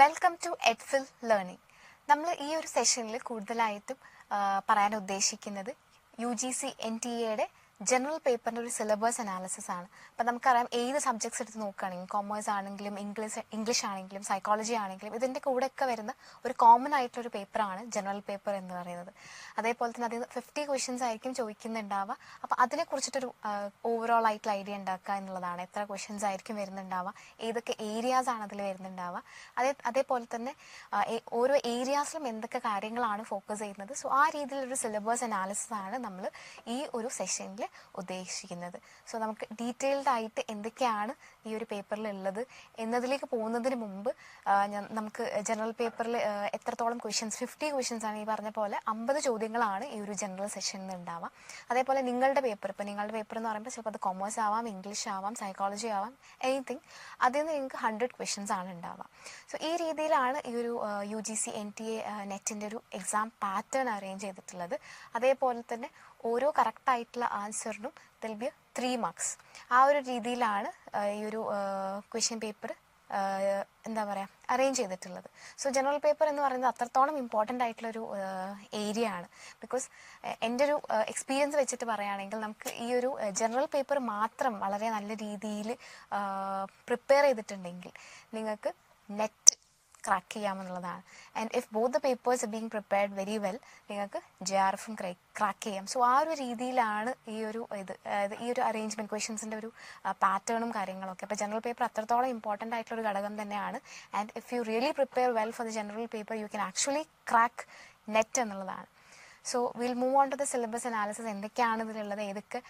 Welcome to എഡ്ഫിൽ learning. നമ്മൾ ഈ ഒരു സെഷനിൽ കൂടുതലായിട്ടും പറയാൻ ഉദ്ദേശിക്കുന്നത് UGC NTA ജനറൽ പേപ്പറിൻ്റെ ഒരു സിലബസ് അനാലിസിസ് ആണ്. അപ്പം നമുക്കറിയാം ഏത് സബ്ജക്ട്സ് എടുത്ത് നോക്കുകയാണെങ്കിലും കൊമേഴ്സ് ആണെങ്കിലും ഇംഗ്ലീഷ് ആണെങ്കിലും സൈക്കോളജി ആണെങ്കിലും ഇതിൻ്റെ കൂടെയൊക്കെ വരുന്ന ഒരു കോമൺ ആയിട്ടൊരു പേപ്പറാണ് ജനറൽ പേപ്പർ എന്ന് പറയുന്നത്. അതേപോലെ തന്നെ അതിൽ 50 ക്വസ്റ്റ്യൻസ് ആയിരിക്കും ചോദിക്കുന്നുണ്ടാവുക. അപ്പോൾ അതിനെക്കുറിച്ചിട്ടൊരു ഓവറോൾ ആയിട്ടുള്ള ഐഡിയ ഉണ്ടാക്കുക എന്നുള്ളതാണ്. എത്ര ക്വസ്റ്റ്യൻസ് ആയിരിക്കും വരുന്നുണ്ടാവുക, ഏതൊക്കെ ഏരിയാസ് ആണ് അതിൽ വരുന്നുണ്ടാവുക, അതേപോലെ തന്നെ ഓരോ ഏരിയാസിലും എന്തൊക്കെ കാര്യങ്ങളാണ് ഫോക്കസ് ചെയ്യുന്നത്. സോ ആ രീതിയിലൊരു സിലബസ് അനാലിസിസ് ആണ് നമ്മൾ ഈ ഒരു സെഷനിൽ ഉദ്ദേശിക്കുന്നത്. സോ നമുക്ക് ഡീറ്റെയിൽഡ് ആയിട്ട് എന്തൊക്കെയാണ് ഈ ഒരു പേപ്പറിൽ ഉള്ളത് എന്നതിലേക്ക് പോകുന്നതിന് മുമ്പ് നമുക്ക് ജനറൽ പേപ്പറിൽ എത്രത്തോളം ക്വസ്റ്റ്യൻസ് 50 ക്വസ്റ്റ്യൻസ് ആണ് ഈ പറഞ്ഞ പോലെ 50 ചോദ്യങ്ങളാണ് ഈ ഒരു ജനറൽ സെഷനിൽ ഉണ്ടാവുക. അതേപോലെ നിങ്ങളുടെ പേപ്പർ എന്ന് പറയുമ്പോൾ ചിലപ്പോൾ അത് കൊമേഴ്സ് ആവാം, ഇംഗ്ലീഷ് ആവാം, സൈക്കോളജി ആവാം, എനിത്തിങ്, അതിൽ നിന്ന് നിങ്ങൾക്ക് 100 ക്വസ്റ്റ്യൻസ് ആണ് ഉണ്ടാവുക. സോ ഈ രീതിയിലാണ് ഈ ഒരു UGC NTA നെറ്റിൻ്റെ ഒരു എക്സാം പാറ്റേൺ അറേഞ്ച് ചെയ്തിട്ടുള്ളത്. അതേപോലെ തന്നെ ഓരോ കറക്റ്റായിട്ടുള്ള ആൻസറിനും ദിൽ ബി 3 മാർക്സ്. ആ ഒരു രീതിയിലാണ് ഈ ഒരു ക്വസ്റ്റ്യൻ പേപ്പർ അറേഞ്ച് ചെയ്തിട്ടുള്ളത്. സോ ജനറൽ പേപ്പർ എന്ന് പറയുന്നത് അത്രത്തോളം ഇമ്പോർട്ടൻ്റ് ആയിട്ടുള്ളൊരു ഏരിയ ആണ്. ബിക്കോസ് എൻ്റെ ഒരു എക്സ്പീരിയൻസ് വെച്ചിട്ട് പറയുകയാണെങ്കിൽ നമുക്ക് ഈ ഒരു ജനറൽ പേപ്പർ മാത്രം വളരെ നല്ല രീതിയിൽ പ്രിപ്പയർ ചെയ്തിട്ടുണ്ടെങ്കിൽ നിങ്ങൾക്ക് നെറ്റ് ക്രാക്ക് ചെയ്യാമെന്നുള്ളതാണ്. And if both the papers are being prepared very well നിങ്ങൾക്ക് JRFും ക്രാക്ക് ചെയ്യാം. സോ ആ ഒരു രീതിയിലാണ് ഈ ഒരു അറേഞ്ച്മെൻറ്റ് ക്വസ്റ്റ്യൻസിൻ്റെ ഒരു പാറ്റേണും കാര്യങ്ങളൊക്കെ. അപ്പോൾ ജനറൽ പേപ്പർ അത്രത്തോളം ഇമ്പോർട്ടൻ്റ് ആയിട്ടുള്ള ഒരു ഘടകം തന്നെയാണ്. And if you really prepare well for the general paper you can actually crack NET എന്നുള്ളതാണ്. So will move on to the syllabus analysis. എന്തൊക്കെയാണ് ഇതിലുള്ളത്, ഏതൊക്കെ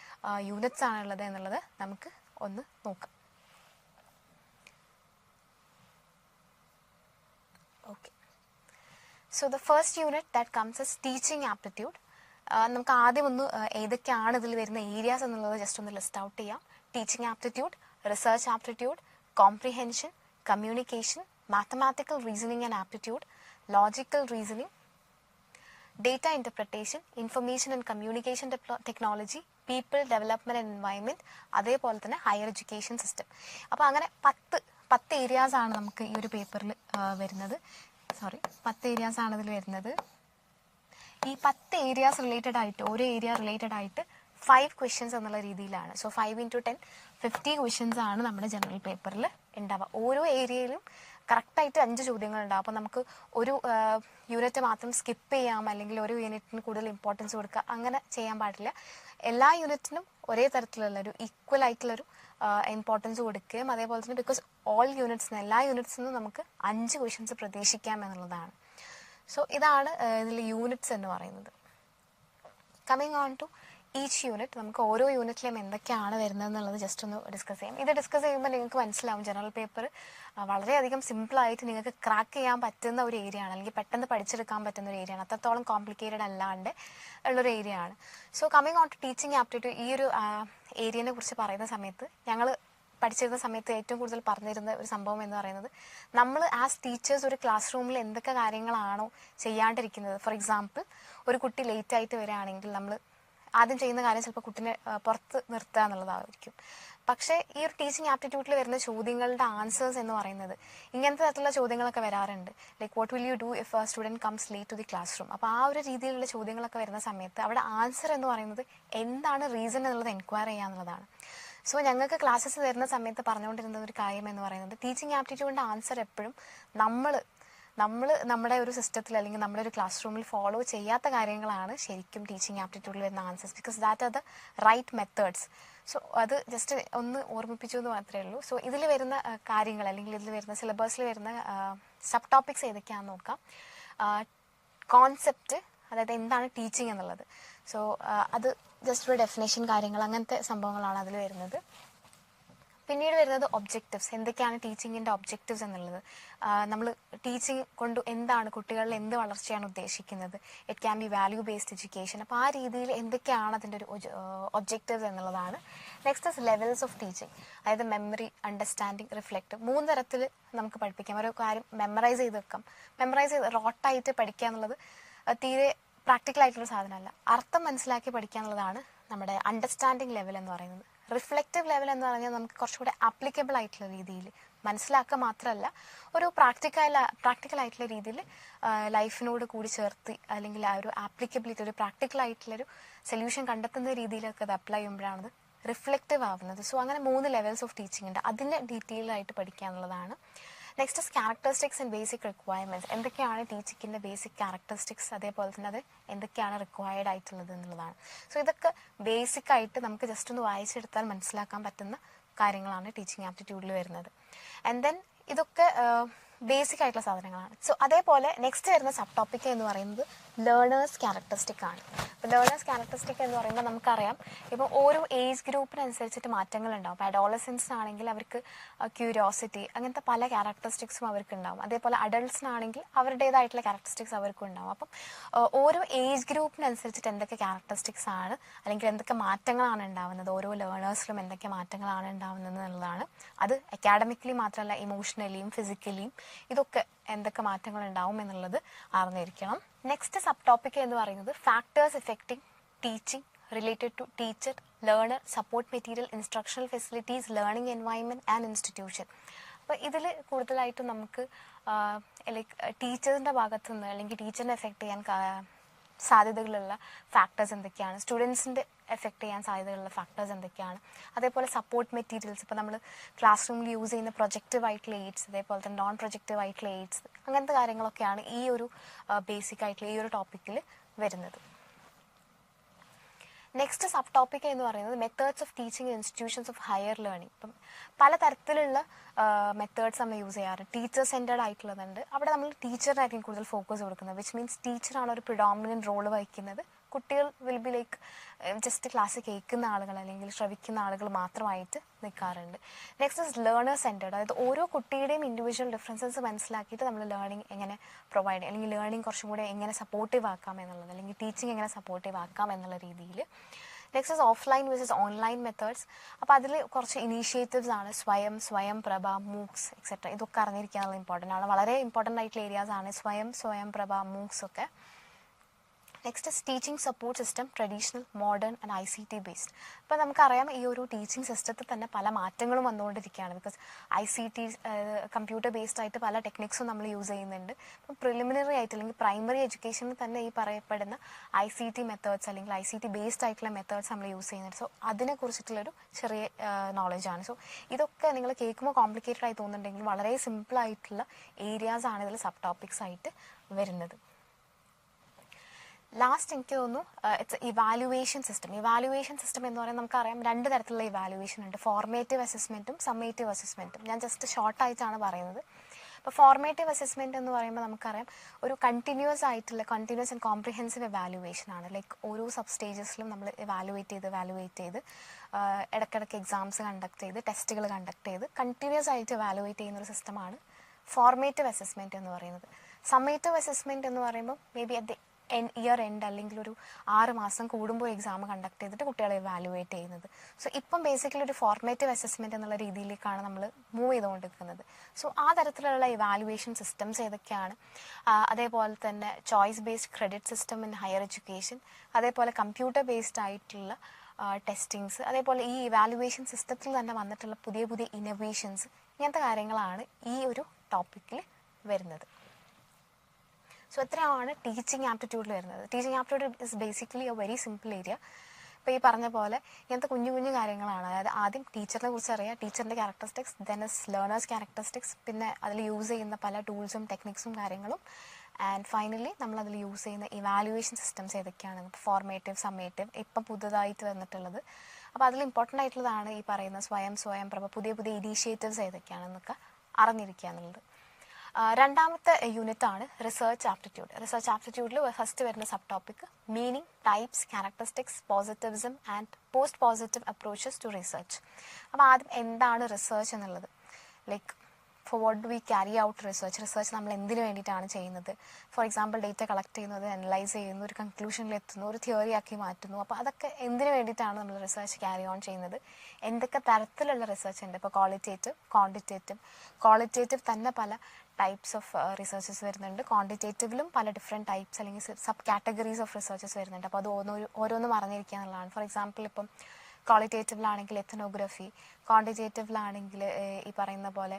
യൂണിറ്റ്സ് ആണുള്ളത് എന്നുള്ളത് നമുക്ക് ഒന്ന് നോക്കാം. Okay. So the first unit that comes is teaching aptitude. നമുക്ക് ആദ്യം ഒന്ന് ഏതൊക്കെയാണ് ഇതിൽ വരുന്ന ഏരിയാസ് എന്നുള്ളത് ജസ്റ്റ് ഒന്ന് ലിസ്റ്റ് ഔട്ട് ചെയ്യാം. Teaching aptitude, research aptitude, comprehension, communication, mathematical reasoning and aptitude, logical reasoning, data interpretation, information and communication technology, people development and environment, അതേപോലെ തന്നെ ഹയർ എഡ്യൂക്കേഷൻ സിസ്റ്റം. അപ്പോൾ അങ്ങനെ 10 ഏരിയാസ് ആണ് നമുക്ക് ഈ ഒരു പേപ്പറിൽ വരുന്നത്. 10 ഏരിയാസ് ആണ് ഇതിൽ വരുന്നത്. ഈ 10 ഏരിയാസ് റിലേറ്റഡ് ആയിട്ട് ഓരോ ഏരിയ റിലേറ്റഡ് ആയിട്ട് 5 ക്വസ്റ്റ്യൻസ് എന്നുള്ള രീതിയിലാണ്. സോ 5 into 10 50 ക്വസ്റ്റ്യൻസ് ആണ് നമ്മുടെ ജനറൽ പേപ്പറിൽ ഉണ്ടാവുക. ഓരോ ഏരിയയിലും കറക്റ്റായിട്ട് 5 ചോദ്യങ്ങൾ ഉണ്ടാവും. അപ്പോൾ നമുക്ക് ഒരു യൂണിറ്റ് മാത്രം സ്കിപ്പ് ചെയ്യാം, അല്ലെങ്കിൽ ഒരു യൂണിറ്റിന് കൂടുതൽ ഇമ്പോർട്ടൻസ് കൊടുക്കുക, അങ്ങനെ ചെയ്യാൻ പാടില്ല. എല്ലാ യൂണിറ്റിനും ഒരേ തരത്തിലുള്ളൊരു ഈക്വൽ ആയിട്ടുള്ളൊരു ഇമ്പോർട്ടൻസ് കൊടുക്കുകയും അതേപോലെ തന്നെ ബിക്കോസ് എല്ലാ യൂണിറ്റ്സിനും നമുക്ക് 5 ക്വസ്റ്റ്യൻസ് പ്രതീക്ഷിക്കാം എന്നുള്ളതാണ്. സോ ഇതാണ് ഇതിൽ യൂണിറ്റ്സ് എന്ന് പറയുന്നത്. Coming on to each unit, നമുക്ക് ഓരോ യൂണിറ്റിലും എന്തൊക്കെയാണ് വരുന്നത് എന്നുള്ളത് ജസ്റ്റ് ഒന്ന് ഡിസ്കസ് ചെയ്യാം. ഇത് ഡിസ്കസ് ചെയ്യുമ്പോൾ നിങ്ങൾക്ക് മനസ്സിലാവും ജനറൽ പേപ്പർ വളരെയധികം സിമ്പിളായിട്ട് നിങ്ങൾക്ക് ക്രാക്ക് ചെയ്യാൻ പറ്റുന്ന ഒരു ഏരിയ ആണ്, അല്ലെങ്കിൽ പെട്ടെന്ന് പഠിച്ചെടുക്കാൻ പറ്റുന്ന ഒരു ഏരിയ ആണ്. അത്രത്തോളം കോംപ്ലിക്കേറ്റഡ് അല്ലാണ്ട് ഉള്ളൊരു ഏരിയ ആണ്. So coming on to teaching aptitude, ഈ ഒരു ഏരിയനെ കുറിച്ച് പറയുന്ന സമയത്ത് ഞങ്ങൾ പഠിച്ചിരുന്ന സമയത്ത് ഏറ്റവും കൂടുതൽ പറഞ്ഞിരുന്ന ഒരു സംഭവം എന്ന് പറയുന്നത്, നമ്മൾ ആസ് ടീച്ചേഴ്സ് ഒരു ക്ലാസ് റൂമിൽ എന്തൊക്കെ കാര്യങ്ങളാണോ ചെയ്യാണ്ടിരിക്കുന്നത്. ഫോർ എക്സാമ്പിൾ, ഒരു കുട്ടി ലേറ്റ് ആയിട്ട് വരികയാണെങ്കിൽ നമ്മൾ ആദ്യം ചെയ്യുന്ന കാര്യം ചിലപ്പോൾ കുട്ടീനെ പുറത്ത് നിർത്തുക എന്നുള്ളതായിരിക്കും. പക്ഷേ ഈ ഒരു ടീച്ചിങ് ആപ്റ്റിറ്റ്യൂഡിൽ വരുന്ന ചോദ്യങ്ങളുടെ ആൻസേഴ്സ് എന്ന് പറയുന്നത് ഇങ്ങനത്തെ തരത്തിലുള്ള ചോദ്യങ്ങളൊക്കെ വരാറുണ്ട്. Like what will you do if a student comes late to the classroom. അപ്പോൾ ആ ഒരു രീതിയിലുള്ള ചോദ്യങ്ങളൊക്കെ വരുന്ന സമയത്ത് അവിടെ ആൻസർ എന്ന് പറയുന്നത് എന്താണ് റീസൺ എന്നുള്ളത് എൻക്വയർ ചെയ്യുക എന്നുള്ളതാണ്. സോ ഞങ്ങൾക്ക് ക്ലാസ്സസ് തരുന്ന സമയത്ത് പറഞ്ഞുകൊണ്ടിരുന്ന ഒരു കാര്യം എന്ന് പറയുന്നത്, ടീച്ചിങ് ആപ്റ്റിറ്റ്യൂഡിൻ്റെ ആൻസർ എപ്പോഴും നമ്മൾ നമ്മുടെ ഒരു സിസ്റ്റത്തിൽ അല്ലെങ്കിൽ നമ്മുടെ ഒരു ക്ലാസ് റൂമിൽ ഫോളോ ചെയ്യാത്ത കാര്യങ്ങളാണ് ശരിക്കും ടീച്ചിങ് ആപ്റ്റിറ്റ്യൂഡിൽ വരുന്ന answers, because that are the right methods. So അത് ജസ്റ്റ് ഒന്ന് ഓർമ്മിപ്പിച്ചു എന്ന് മാത്രമേ ഉള്ളൂ. സോ ഇതിൽ വരുന്ന കാര്യങ്ങൾ അല്ലെങ്കിൽ ഇതിൽ വരുന്ന സിലബസിൽ വരുന്ന സബ് ടോപ്പിക്സ് ഏതൊക്കെയാണെന്ന് നോക്കാം. കോൺസെപ്റ്റ്, അതായത് എന്താണ് ടീച്ചിങ് എന്നുള്ളത്. സോ അത് ജസ്റ്റ് ഒരു ഡെഫിനേഷൻ കാര്യങ്ങൾ അങ്ങനത്തെ സംഭവങ്ങളാണ് അതിൽ വരുന്നത്. പിന്നീട് വരുന്നത് ഒബ്ജക്റ്റീവ്സ്, എന്തൊക്കെയാണ് ടീച്ചിങ്ങിൻ്റെ ഒബ്ജക്റ്റീവ്സ് എന്നുള്ളത്. നമ്മൾ ടീച്ചിങ് കൊണ്ട് എന്താണ്, കുട്ടികളിൽ എന്ത് വളർച്ചയാണ് ഉദ്ദേശിക്കുന്നത്. It can B value based education. അപ്പോൾ ആ രീതിയിൽ എന്തൊക്കെയാണ് അതിൻ്റെ ഒരു ഒബ്ജക്റ്റീവ്സ് എന്നുള്ളതാണ്. Next is levels of teaching, അതായത് മെമ്മറി, അണ്ടർസ്റ്റാൻഡിങ്, റിഫ്ലക്റ്റ്. 3 തരത്തിൽ നമുക്ക് പഠിപ്പിക്കാം. ഒരു കാര്യം മെമ്മറൈസ് ചെയ്ത് വെക്കാം. മെമ്മറൈസ് ചെയ്ത് റോട്ടായിട്ട് പഠിക്കുക എന്നുള്ളത് തീരെ പ്രാക്ടിക്കൽ ആയിട്ടുള്ള സാധനമല്ല. അർത്ഥം മനസ്സിലാക്കി പഠിക്കുക എന്നുള്ളതാണ് നമ്മുടെ അണ്ടർസ്റ്റാൻഡിങ് ലെവൽ എന്ന് പറയുന്നത്. റിഫ്ലക്റ്റീവ് ലെവൽ എന്ന് പറഞ്ഞാൽ നമുക്ക് കുറച്ചുകൂടെ ആപ്ലിക്കബിൾ ആയിട്ടുള്ള രീതിയിൽ മനസ്സിലാക്കുക മാത്രമല്ല ഒരു പ്രാക്ടിക്കലായിട്ടുള്ള രീതിയിൽ ലൈഫിനോട് കൂടി ചേർത്ത് അല്ലെങ്കിൽ ആ ഒരു ആപ്ലിക്കബിലിറ്റി ഒരു പ്രാക്ടിക്കലായിട്ടുള്ളൊരു സൊല്യൂഷൻ കണ്ടെത്തുന്ന രീതിയിലൊക്കെ അത് അപ്ലൈ ചെയ്യുമ്പോഴാണ് റിഫ്ലക്റ്റീവ് ആവുന്നത്. സോ അങ്ങനെ 3 ലെവൽസ് ഓഫ് ടീച്ചിങ് ഉണ്ട്. അതിൻ്റെ ഡീറ്റെയിൽ ആയിട്ട് പഠിക്കുക എന്നുള്ളതാണ്. Next is characteristics and basic requirements. എന്തൊക്കെയാണ് ടീച്ചിങ്ങിൻ്റെ ബേസിക് ക്യാരക്ടറിസ്റ്റിക്സ്, അതേപോലെ തന്നെ അത് എന്തൊക്കെയാണ് റിക്വയർഡ് ആയിട്ടുള്ളത് എന്നുള്ളതാണ്. സോ ഇതൊക്കെ ബേസിക് ആയിട്ട് നമുക്ക് ജസ്റ്റ് ഒന്ന് വായിച്ചെടുത്താൽ മനസ്സിലാക്കാൻ പറ്റുന്ന കാര്യങ്ങളാണ് ടീച്ചിങ് ആപ്റ്റിറ്റ്യൂഡിൽ വരുന്നത്. ആൻഡ് ദെൻ ഇതൊക്കെ ബേസിക് ആയിട്ടുള്ള സാധനങ്ങളാണ്. സോ അതേപോലെ നെക്സ്റ്റ് വരുന്ന സബ് ടോപ്പിക് എന്ന് പറയുന്നത് ലേണേഴ്സ് ക്യാരക്ടറിസ്റ്റിക് ആണ്. അപ്പോൾ ലേണേഴ്സ് ക്യാരക്ടറിസ്റ്റിക് എന്ന് പറയുമ്പോൾ നമുക്കറിയാം ഇപ്പോൾ ഓരോ ഏജ് ഗ്രൂപ്പിനനുസരിച്ചിട്ട് മാറ്റങ്ങളുണ്ടാവും. അപ്പോൾ അഡോളസൻസ് ആണെങ്കിൽ അവർക്ക് ക്യൂരിയോസിറ്റി അങ്ങനത്തെ പല ക്യാരക്ടറിസ്റ്റിക്സും അവർക്ക് ഉണ്ടാവും. അതേപോലെ അഡൾട്ട്സിനാണെങ്കിൽ അവരുടേതായിട്ടുള്ള ക്യാരക്ടറിസ്റ്റിക്സ് അവർക്കും ഉണ്ടാവും. അപ്പം ഓരോ ഏജ് ഗ്രൂപ്പിനനുസരിച്ചിട്ട് എന്തൊക്കെ ക്യാരക്ടറിസ്റ്റിക്സ് ആണ് അല്ലെങ്കിൽ എന്തൊക്കെ മാറ്റങ്ങളാണ് ഉണ്ടാവുന്നത്, ഓരോ ലേണേഴ്സിലും എന്തൊക്കെ മാറ്റങ്ങളാണ് ഉണ്ടാവുന്നത് എന്നുള്ളതാണ്. അത് അക്കാഡമിക്കലി മാത്രമല്ല ഇമോഷണലിയും ഫിസിക്കലിയും ഇതൊക്കെ എന്തൊക്കെ മാറ്റങ്ങൾ ഉണ്ടാവും എന്നുള്ളത് അറിഞ്ഞിരിക്കണം. നെക്സ്റ്റ് സബ് ടോപ്പിക് എന്ന് പറയുന്നത് factors affecting teaching related to teacher, learner, support material, instructional facilities, learning environment and institution. അപ്പോൾ ഇതിൽ കൂടുതലായിട്ടും നമുക്ക് ലൈക്ക് ടീച്ചേഴ്സിൻ്റെ ഭാഗത്തു നിന്ന് അല്ലെങ്കിൽ ടീച്ചറിനെ എഫക്റ്റ് ചെയ്യാൻ സാധ്യതകളുള്ള ഫാക്ടേഴ്സ് എന്തൊക്കെയാണ്, സ്റ്റുഡൻസിൻ്റെ എഫക്റ്റ് ചെയ്യാൻ സാധ്യതയുള്ള ഫാക്ടേഴ്സ് എന്തൊക്കെയാണ്, അതേപോലെ സപ്പോർട്ട് മെറ്റീരിയൽസ് ഇപ്പോൾ നമ്മൾ ക്ലാസ് റൂമിൽ യൂസ് ചെയ്യുന്ന പ്രൊജക്റ്റീവ് ആയിട്ടുള്ള എയ്ഡ്സ്, അതേപോലെ തന്നെ നോൺ പ്രൊജക്റ്റീവ് ആയിട്ടുള്ള എയ്ഡ്സ്, അങ്ങനത്തെ കാര്യങ്ങളൊക്കെയാണ് ഈ ഒരു ബേസിക് ആയിട്ടുള്ള ഈ ഒരു ടോപ്പിക്കിൽ വരുന്നത്. നെക്സ്റ്റ് സബ് ടോപ്പിക് എന്ന് പറയുന്നത് methods of teaching institutions of higher learning. ഇപ്പം പലതരത്തിലുള്ള മെത്തേഡ്സ് നമ്മൾ യൂസ് ചെയ്യാറുണ്ട്. ടീച്ചർ സെൻറ്റേഡ് ആയിട്ടുള്ളതുണ്ട്. അവിടെ നമ്മൾ ടീച്ചറിനായിരിക്കും കൂടുതൽ ഫോക്കസ് കൊടുക്കുന്നത്. വിച്ച് മീൻസ് ടീച്ചറാണ് ഒരു പ്രിഡോമിനൻറ്റ് റോള് വഹിക്കുന്നത്. കുട്ടികൾ will be like just class കേൾക്കുന്ന ആളുകൾ അല്ലെങ്കിൽ ശ്രവിക്കുന്ന ആളുകൾ മാത്രമായിട്ട് നിൽക്കാറുണ്ട്. Next is learner centred. അതായത് ഓരോ കുട്ടിയുടെയും ഇൻഡിവിജ്വൽ ഡിഫറൻസസ് മനസ്സിലാക്കിയിട്ട് നമ്മൾ ലേണിംഗ് എങ്ങനെ പ്രൊവൈഡ് ചെയ്യാം അല്ലെങ്കിൽ ലേണിംഗ് കുറച്ചും കൂടെ എങ്ങനെ സപ്പോർട്ടീവ് ആക്കാം എന്നുള്ളത്, അല്ലെങ്കിൽ ടീച്ചിങ് എങ്ങനെ സപ്പോർട്ടീവ് ആക്കാം എന്നുള്ള രീതിയിൽ. Next is offline versus online methods. അപ്പോൾ അതിൽ കുറച്ച് ഇനീഷ്യേറ്റീവ്സ് ആണ്. സ്വയം പ്രഭ, മൂക്സ് എക്സെട്ര. ഇതൊക്കെ അറിഞ്ഞിരിക്കാനുള്ള ഇമ്പോർട്ടൻ്റ് ആണ്. വളരെ ഇമ്പോർട്ടൻ്റ് ആയിട്ടുള്ള ഏരിയാസ് ആണ് സ്വയം പ്രഭ, മൂക്സ് ഒക്കെ. Next is teaching support system, traditional, modern and ICT based. അപ്പോൾ നമുക്കറിയാം ഈ ഒരു ടീച്ചിങ് സിസ്റ്റത്തിൽ തന്നെ പല മാറ്റങ്ങളും വന്നുകൊണ്ടിരിക്കുകയാണ്. ബിക്കോസ് ICT കമ്പ്യൂട്ടർ ബേസ്ഡ് ആയിട്ട് പല ടെക്നിക്സും നമ്മൾ യൂസ് ചെയ്യുന്നുണ്ട്. ഇപ്പം പ്രിലിമിനറി ആയിട്ട് അല്ലെങ്കിൽ പ്രൈമറി എഡ്യൂക്കേഷനിൽ തന്നെ ഈ പറയപ്പെടുന്ന ICT മെത്തേഡ്സ് അല്ലെങ്കിൽ ICT ബേസ്ഡ് ആയിട്ടുള്ള മെത്തേഡ്സ് നമ്മൾ യൂസ് ചെയ്യുന്നുണ്ട്. സോ അതിനെക്കുറിച്ചിട്ടുള്ളൊരു ചെറിയ നോളജാണ്. സോ ഇതൊക്കെ നിങ്ങൾ കേൾക്കുമ്പോൾ കോംപ്ലിക്കേറ്റഡ് ആയി തോന്നുന്നുണ്ടെങ്കിൽ വളരെ സിമ്പിളായിട്ടുള്ള ഏരിയാസ് ആണ് ഇതിൽ സബ് ടോപ്പിക്സ് ആയിട്ട് വരുന്നത്. ലാസ്റ്റ് എനിക്ക് തോന്നുന്നു it's evaluation system. Evaluation system എന്ന് പറയുന്നത് നമുക്കറിയാം 2 തരത്തിലുള്ള ഇവാലുവേഷൻ ഉണ്ട്. ഫോർമേറ്റീവ് അസസ്മെൻറ്റും സമ്മേറ്റീവ് അസസ്മെൻറ്റും. ഞാൻ ജസ്റ്റ് ഷോർട്ടായിട്ടാണ് പറയുന്നത്. അപ്പോൾ ഫോർമേറ്റീവ് അസസ്മെൻറ്റ് എന്ന് പറയുമ്പോൾ നമുക്കറിയാം ഒരു കണ്ടിന്യൂസ് ആൻഡ് കോംപ്രിഹെൻസീവ് ഇവാലുവേഷൻ ആണ്. ലൈക്ക് ഓരോ സബ് സ്റ്റേജസിലും നമ്മൾ ഇവാലുവേറ്റ് ചെയ്ത് ഇടയ്ക്കിടയ്ക്ക് എക്സാംസ് കണ്ടക്ട് ചെയ്ത് ടെസ്റ്റുകൾ കണ്ടക്ട് ചെയ്ത് കണ്ടിന്യൂസ് ആയിട്ട് ഇവാലുവേറ്റ് ചെയ്യുന്നൊരു സിസ്റ്റമാണ് ഫോർമേറ്റീവ് അസസ്മെൻറ്റ് എന്ന് പറയുന്നത്. സമ്മേറ്റീവ് അസസ്മെൻറ്റ് എന്ന് പറയുമ്പോൾ may be at year end അല്ലെങ്കിൽ ഒരു 6 മാസം കൂടുമ്പോൾ എക്സാം കണ്ടക്ട് ചെയ്തിട്ട് കുട്ടികളെ ഇവാലുവേറ്റ് ചെയ്യുന്നത്. സോ ഇപ്പം ബേസിക്കലി ഒരു ഫോർമേറ്റീവ് അസസ്മെൻറ്റ് എന്നുള്ള രീതിയിലേക്കാണ് നമ്മൾ മൂവ് ചെയ്തുകൊണ്ടിരിക്കുന്നത്. സോ ആ തരത്തിലുള്ള ഇവാലുവേഷൻ സിസ്റ്റംസ് ഏതൊക്കെയാണ്, അതേപോലെ തന്നെ choice based credit system in higher education, അതേപോലെ കമ്പ്യൂട്ടർ ബേസ്ഡ് ആയിട്ടുള്ള ടെസ്റ്റിങ്സ്, അതേപോലെ ഈ ഇവാലുവേഷൻ സിസ്റ്റത്തിൽ തന്നെ വന്നിട്ടുള്ള പുതിയ ഇന്നോവേഷൻസ്, ഇങ്ങനത്തെ കാര്യങ്ങളാണ് ഈ ഒരു ടോപ്പിക്കിൽ വരുന്നത്. സോ എത്രയാണ് ടീച്ചിങ് ആപ്റ്റിറ്റ്യൂഡിൽ വരുന്നത്. Teaching aptitude is basically A very simple area. ഇപ്പോൾ ഈ പറഞ്ഞ പോലെ ഇങ്ങനത്തെ കുഞ്ഞു കാര്യങ്ങളാണ്. അതായത് ആദ്യം ടീച്ചറിനെ കുറിച്ച് അറിയാം, ടീച്ചറിൻ്റെ characteristics, then is learners characteristics, പിന്നെ അതിൽ യൂസ് ചെയ്യുന്ന പല ടൂൾസും ടെക്നിക്സും കാര്യങ്ങളും, ആൻഡ് ഫൈനലി നമ്മളതിൽ യൂസ് ചെയ്യുന്ന ഇവാലുവേഷൻ സിസ്റ്റംസ് ഏതൊക്കെയാണ്, ഫോർമേറ്റീവ്, സമ്മേറ്റീവ്, ഇപ്പം പുതുതായിട്ട് വന്നിട്ടുള്ളത്. അപ്പോൾ അതിൽ ഇമ്പോർട്ടൻ്റ് ആയിട്ടുള്ളതാണ് ഈ പറയുന്ന സ്വയം പ്രഭ, പുതിയ ഇനീഷ്യേറ്റീവ്സ് ഏതൊക്കെയാണെന്നൊക്കെ അറിഞ്ഞിരിക്കുക എന്നുള്ളത്. രണ്ടാമത്തെ യൂണിറ്റ് ആണ് റിസർച്ച് ആപ്റ്റിറ്റ്യൂഡ്. റിസർച്ച് ആപ്റ്റിറ്റ്യൂഡിൽ ഫസ്റ്റ് വരുന്ന sub topic meaning, types, characteristics, positivism and post positive approaches to research. അപ്പോൾ ആദ്യം എന്താണ് റിസർച്ച് എന്നുള്ളത്, like for what do we carry out research നമ്മൾ എന്തിനു വേണ്ടിയിട്ടാണ് ചെയ്യുന്നത്. ഫോർ എക്സാമ്പിൾ ഡേറ്റ കളക്ട് ചെയ്യുന്നത്, അനലൈസ് ചെയ്യുന്നു, ഒരു കൺക്ലൂഷനിൽ എത്തുന്നു, ഒരു തിയറി ആക്കി മാറ്റുന്നു. അപ്പോൾ അതൊക്കെ എന്തിനു വേണ്ടിയിട്ടാണ് നമ്മൾ റിസർച്ച് ക്യാരി ഓൺ ചെയ്യുന്നത്, എന്തൊക്കെ തരത്തിലുള്ള റിസർച്ച് ഉണ്ട്. ഇപ്പോൾ ക്വാളിറ്റേറ്റീവ്, ക്വാളിറ്റേറ്റീവ് തന്നെ പല ടൈപ്സ് ഓഫ് റിസർച്ചസ് വരുന്നുണ്ട്. ക്വാണ്ടിറ്റേറ്റീവിലും പല ഡിഫറെൻറ്റ് ടൈപ്സ് അല്ലെങ്കിൽ സബ് കാറ്റഗറീസ് ഓഫ് റിസർച്ചസ് വരുന്നുണ്ട്. അപ്പോൾ അത് ഓരോന്നും അറിഞ്ഞിരിക്കുക എന്നുള്ളതാണ്. ഫോർ എക്സാമ്പിൾ ഇപ്പം ക്വാളിറ്റേറ്റീവിലാണെങ്കിൽ എത്തനോഗ്രഫി, ക്വാണ്ടിറ്റേറ്റീവിലാണെങ്കിൽ ഈ പറയുന്ന പോലെ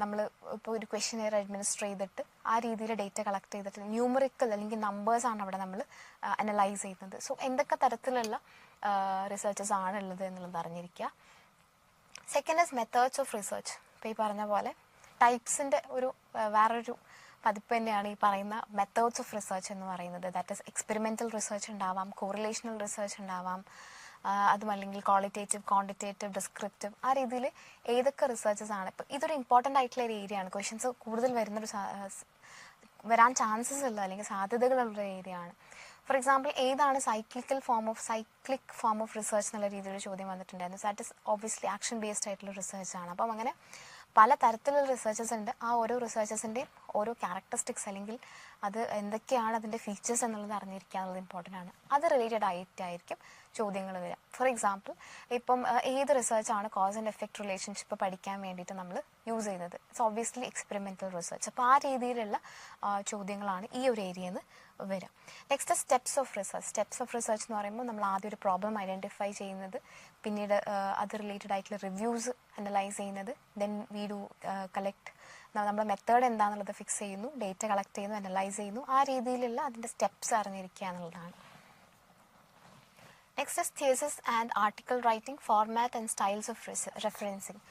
നമ്മൾ ഇപ്പോൾ ഒരു ക്വസ്റ്റ്യനെയർ അഡ്മിനിസ്റ്റർ ചെയ്തിട്ട് ആ രീതിയിൽ ഡേറ്റ കളക്ട് ചെയ്തിട്ട് ന്യൂമറിക്കൽ അല്ലെങ്കിൽ നമ്പേഴ്സാണ് അവിടെ നമ്മൾ അനലൈസ് ചെയ്യുന്നത്. സോ എന്തൊക്കെ തരത്തിലുള്ള റിസർച്ചസ് ആണുള്ളത് എന്നുള്ളത് അറിഞ്ഞിരിക്കുക. Second is methods of research. ഇപ്പോൾ ഈ പറഞ്ഞ പോലെ ടൈപ്സിൻ്റെ ഒരു വേറൊരു പതിപ്പ് തന്നെയാണ് ഈ പറയുന്ന മെത്തേഡ്സ് ഓഫ് റിസർച്ച് എന്ന് പറയുന്നത്. ദാറ്റ് ഈസ് എക്സ്പെരിമെൻ്റൽ റിസർച്ച് ഉണ്ടാവാം, കോറിലേഷണൽ റിസർച്ച് ഉണ്ടാവാം, അതും അല്ലെങ്കിൽ ക്വാളിറ്റേറ്റീവ്, ക്വാണ്ടിറ്റേറ്റീവ്, ഡിസ്ക്രിപ്റ്റീവ്, ആ രീതിയിൽ ഏതൊക്കെ റിസർച്ചസ് ആണ്. ഇപ്പം ഇതൊരു ഇമ്പോർട്ടൻ്റ് ആയിട്ടുള്ള ഒരു ഏരിയ ആണ്. ക്വസ്റ്റ്യൻസ് കൂടുതൽ വരാൻ ചാൻസസ് ഉള്ള അല്ലെങ്കിൽ സാധ്യതകളുള്ള ഏരിയ ആണ്. ഫോർ എക്സാമ്പിൾ, ഏതാണ് സൈക്ലിക് ഫോം ഓഫ് റിസർച്ച് എന്നുള്ള രീതിയിലൊരു ചോദ്യം വന്നിട്ടുണ്ടായിരുന്നു. That is obviously action based ആയിട്ടുള്ള റിസർച്ച് ആണ്. അപ്പം അങ്ങനെ പല തരത്തിലുള്ള റിസർച്ചസ് ഉണ്ട്. ആ ഓരോ റിസർച്ചസിൻ്റെയും ഓരോ ക്യാരക്ടറിസ്റ്റിക്സ് അല്ലെങ്കിൽ അത് എന്തൊക്കെയാണ് അതിൻ്റെ ഫീച്ചേഴ്സ് എന്നുള്ളത് അറിഞ്ഞിരിക്കുക എന്നുള്ളത് ഇമ്പോർട്ടൻ്റ് ആണ്. അത് റിലേറ്റഡ് ആയിട്ടായിരിക്കും ചോദ്യങ്ങൾ വരിക. ഫോർ എക്സാമ്പിൾ, ഇപ്പം ഏത് റിസർച്ചാണ് കോസ് ആൻഡ് എഫക്റ്റ് റിലേഷൻഷിപ്പ് പഠിക്കാൻ വേണ്ടിയിട്ട് നമ്മൾ യൂസ് ചെയ്യുന്നത്? It's obviously experimental research. അപ്പോൾ ആ രീതിയിലുള്ള ചോദ്യങ്ങളാണ് ഈ ഒരു ഏരിയയിൽ നിന്ന് വരിക. Next steps of research. Steps of research എന്ന് പറയുമ്പോൾ നമ്മൾ ആദ്യം ഒരു പ്രോബ്ലം ഐഡൻറ്റിഫൈ ചെയ്യുന്നത്, പിന്നീട് അത് റിലേറ്റഡ് ആയിട്ടുള്ള റിവ്യൂസ് അനലൈസ് ചെയ്യുന്നത്, ദെൻ വി ഡു കളക്ട്, നമ്മുടെ മെത്തേഡ് എന്താണെന്നുള്ളത് ഫിക്സ് ചെയ്യുന്നു, ഡേറ്റ കളക്ട് ചെയ്യുന്നു, അനലൈസ് ചെയ്യുന്നു. ആ രീതിയിലുള്ള അതിൻ്റെ സ്റ്റെപ്സ് അറിഞ്ഞിരിക്കുക എന്നുള്ളതാണ്. Next is thesis and article writing, format and styles of referencing.